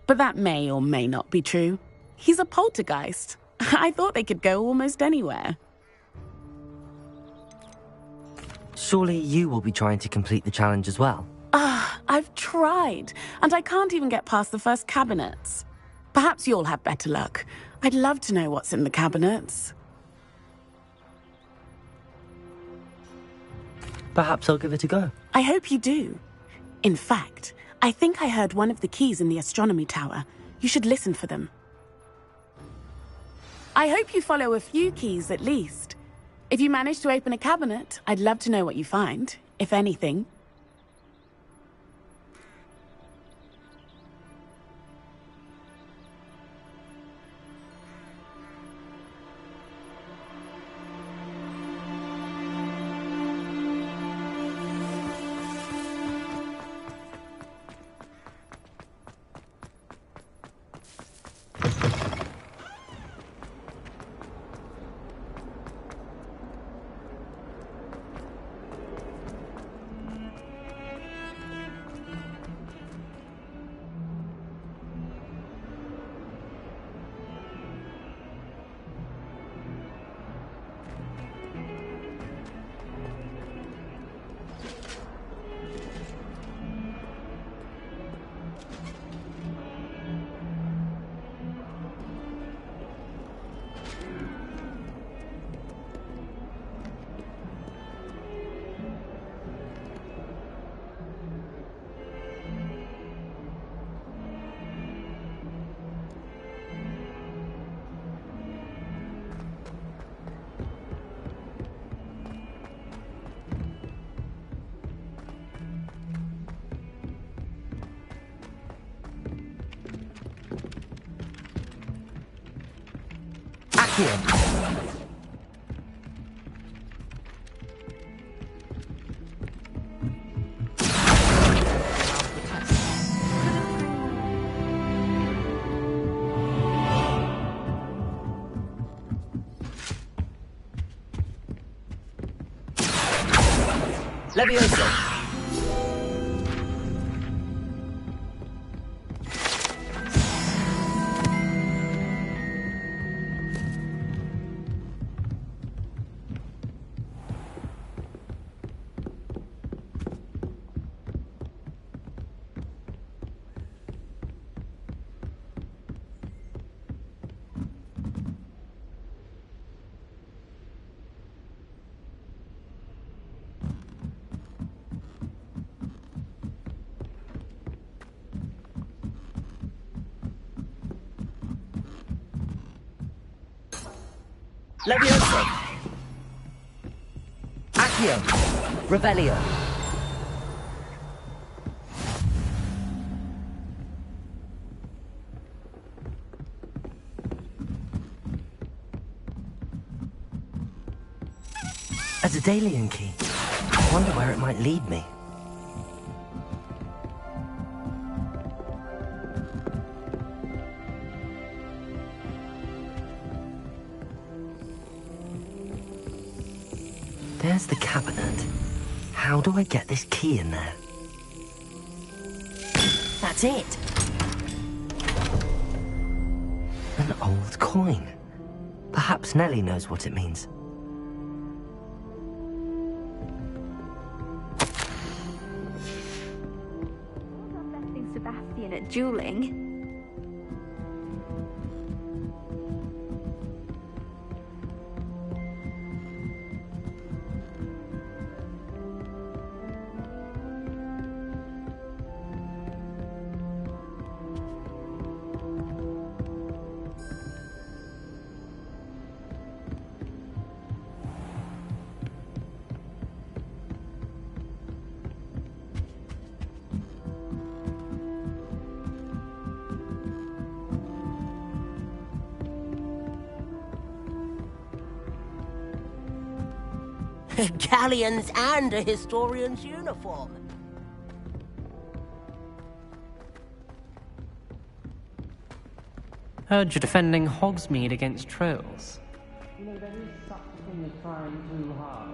But that may or may not be true. He's a poltergeist. I thought they could go almost anywhere. Surely you will be trying to complete the challenge as well. I've tried, and I can't even get past the first cabinets. Perhaps you'll have better luck. I'd love to know what's in the cabinets. Perhaps I'll give it a go. I hope you do. In fact, I think I heard one of the keys in the astronomy tower. You should listen for them. I hope you follow a few keys at least. If you manage to open a cabinet, I'd love to know what you find, if anything. Here. Leviosa. Leviosa. Accio. Revelio. A Daedalian key. I wonder where it might lead me. There's the cabinet. How do I get this key in there? That's it. An old coin. Perhaps Nellie knows what it means. Sebastian at dueling. Galleons and a historian's uniform. Heard you're defending Hogsmeade against trolls. You know, there is such a thing as trying too hard.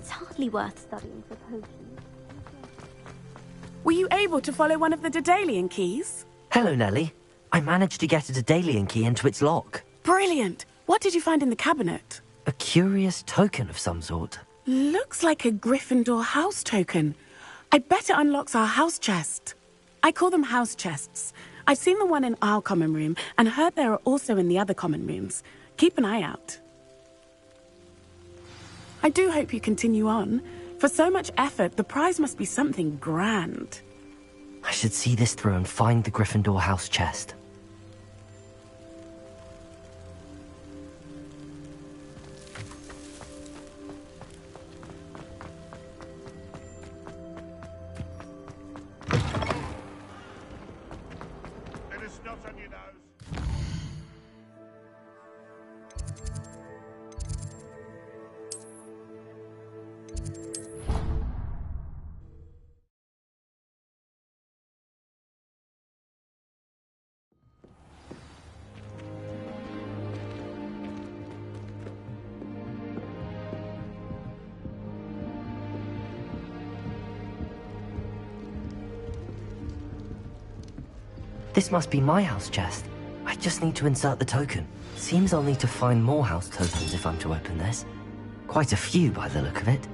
Hardly worth studying for potions. Were you able to follow one of the Daedalian keys? Hello, Nellie. I managed to get a Daedalian key into its lock. Brilliant! What did you find in the cabinet? A curious token of some sort. Looks like a Gryffindor house token. I bet it unlocks our house chest. I call them house chests. I've seen the one in our common room and heard there are also in the other common rooms. Keep an eye out. I do hope you continue on. For so much effort, the prize must be something grand. I should see this through and find the Gryffindor house chest. This must be my house chest. I just need to insert the token. Seems I'll need to find more house tokens if I'm to open this. Quite a few by the look of it.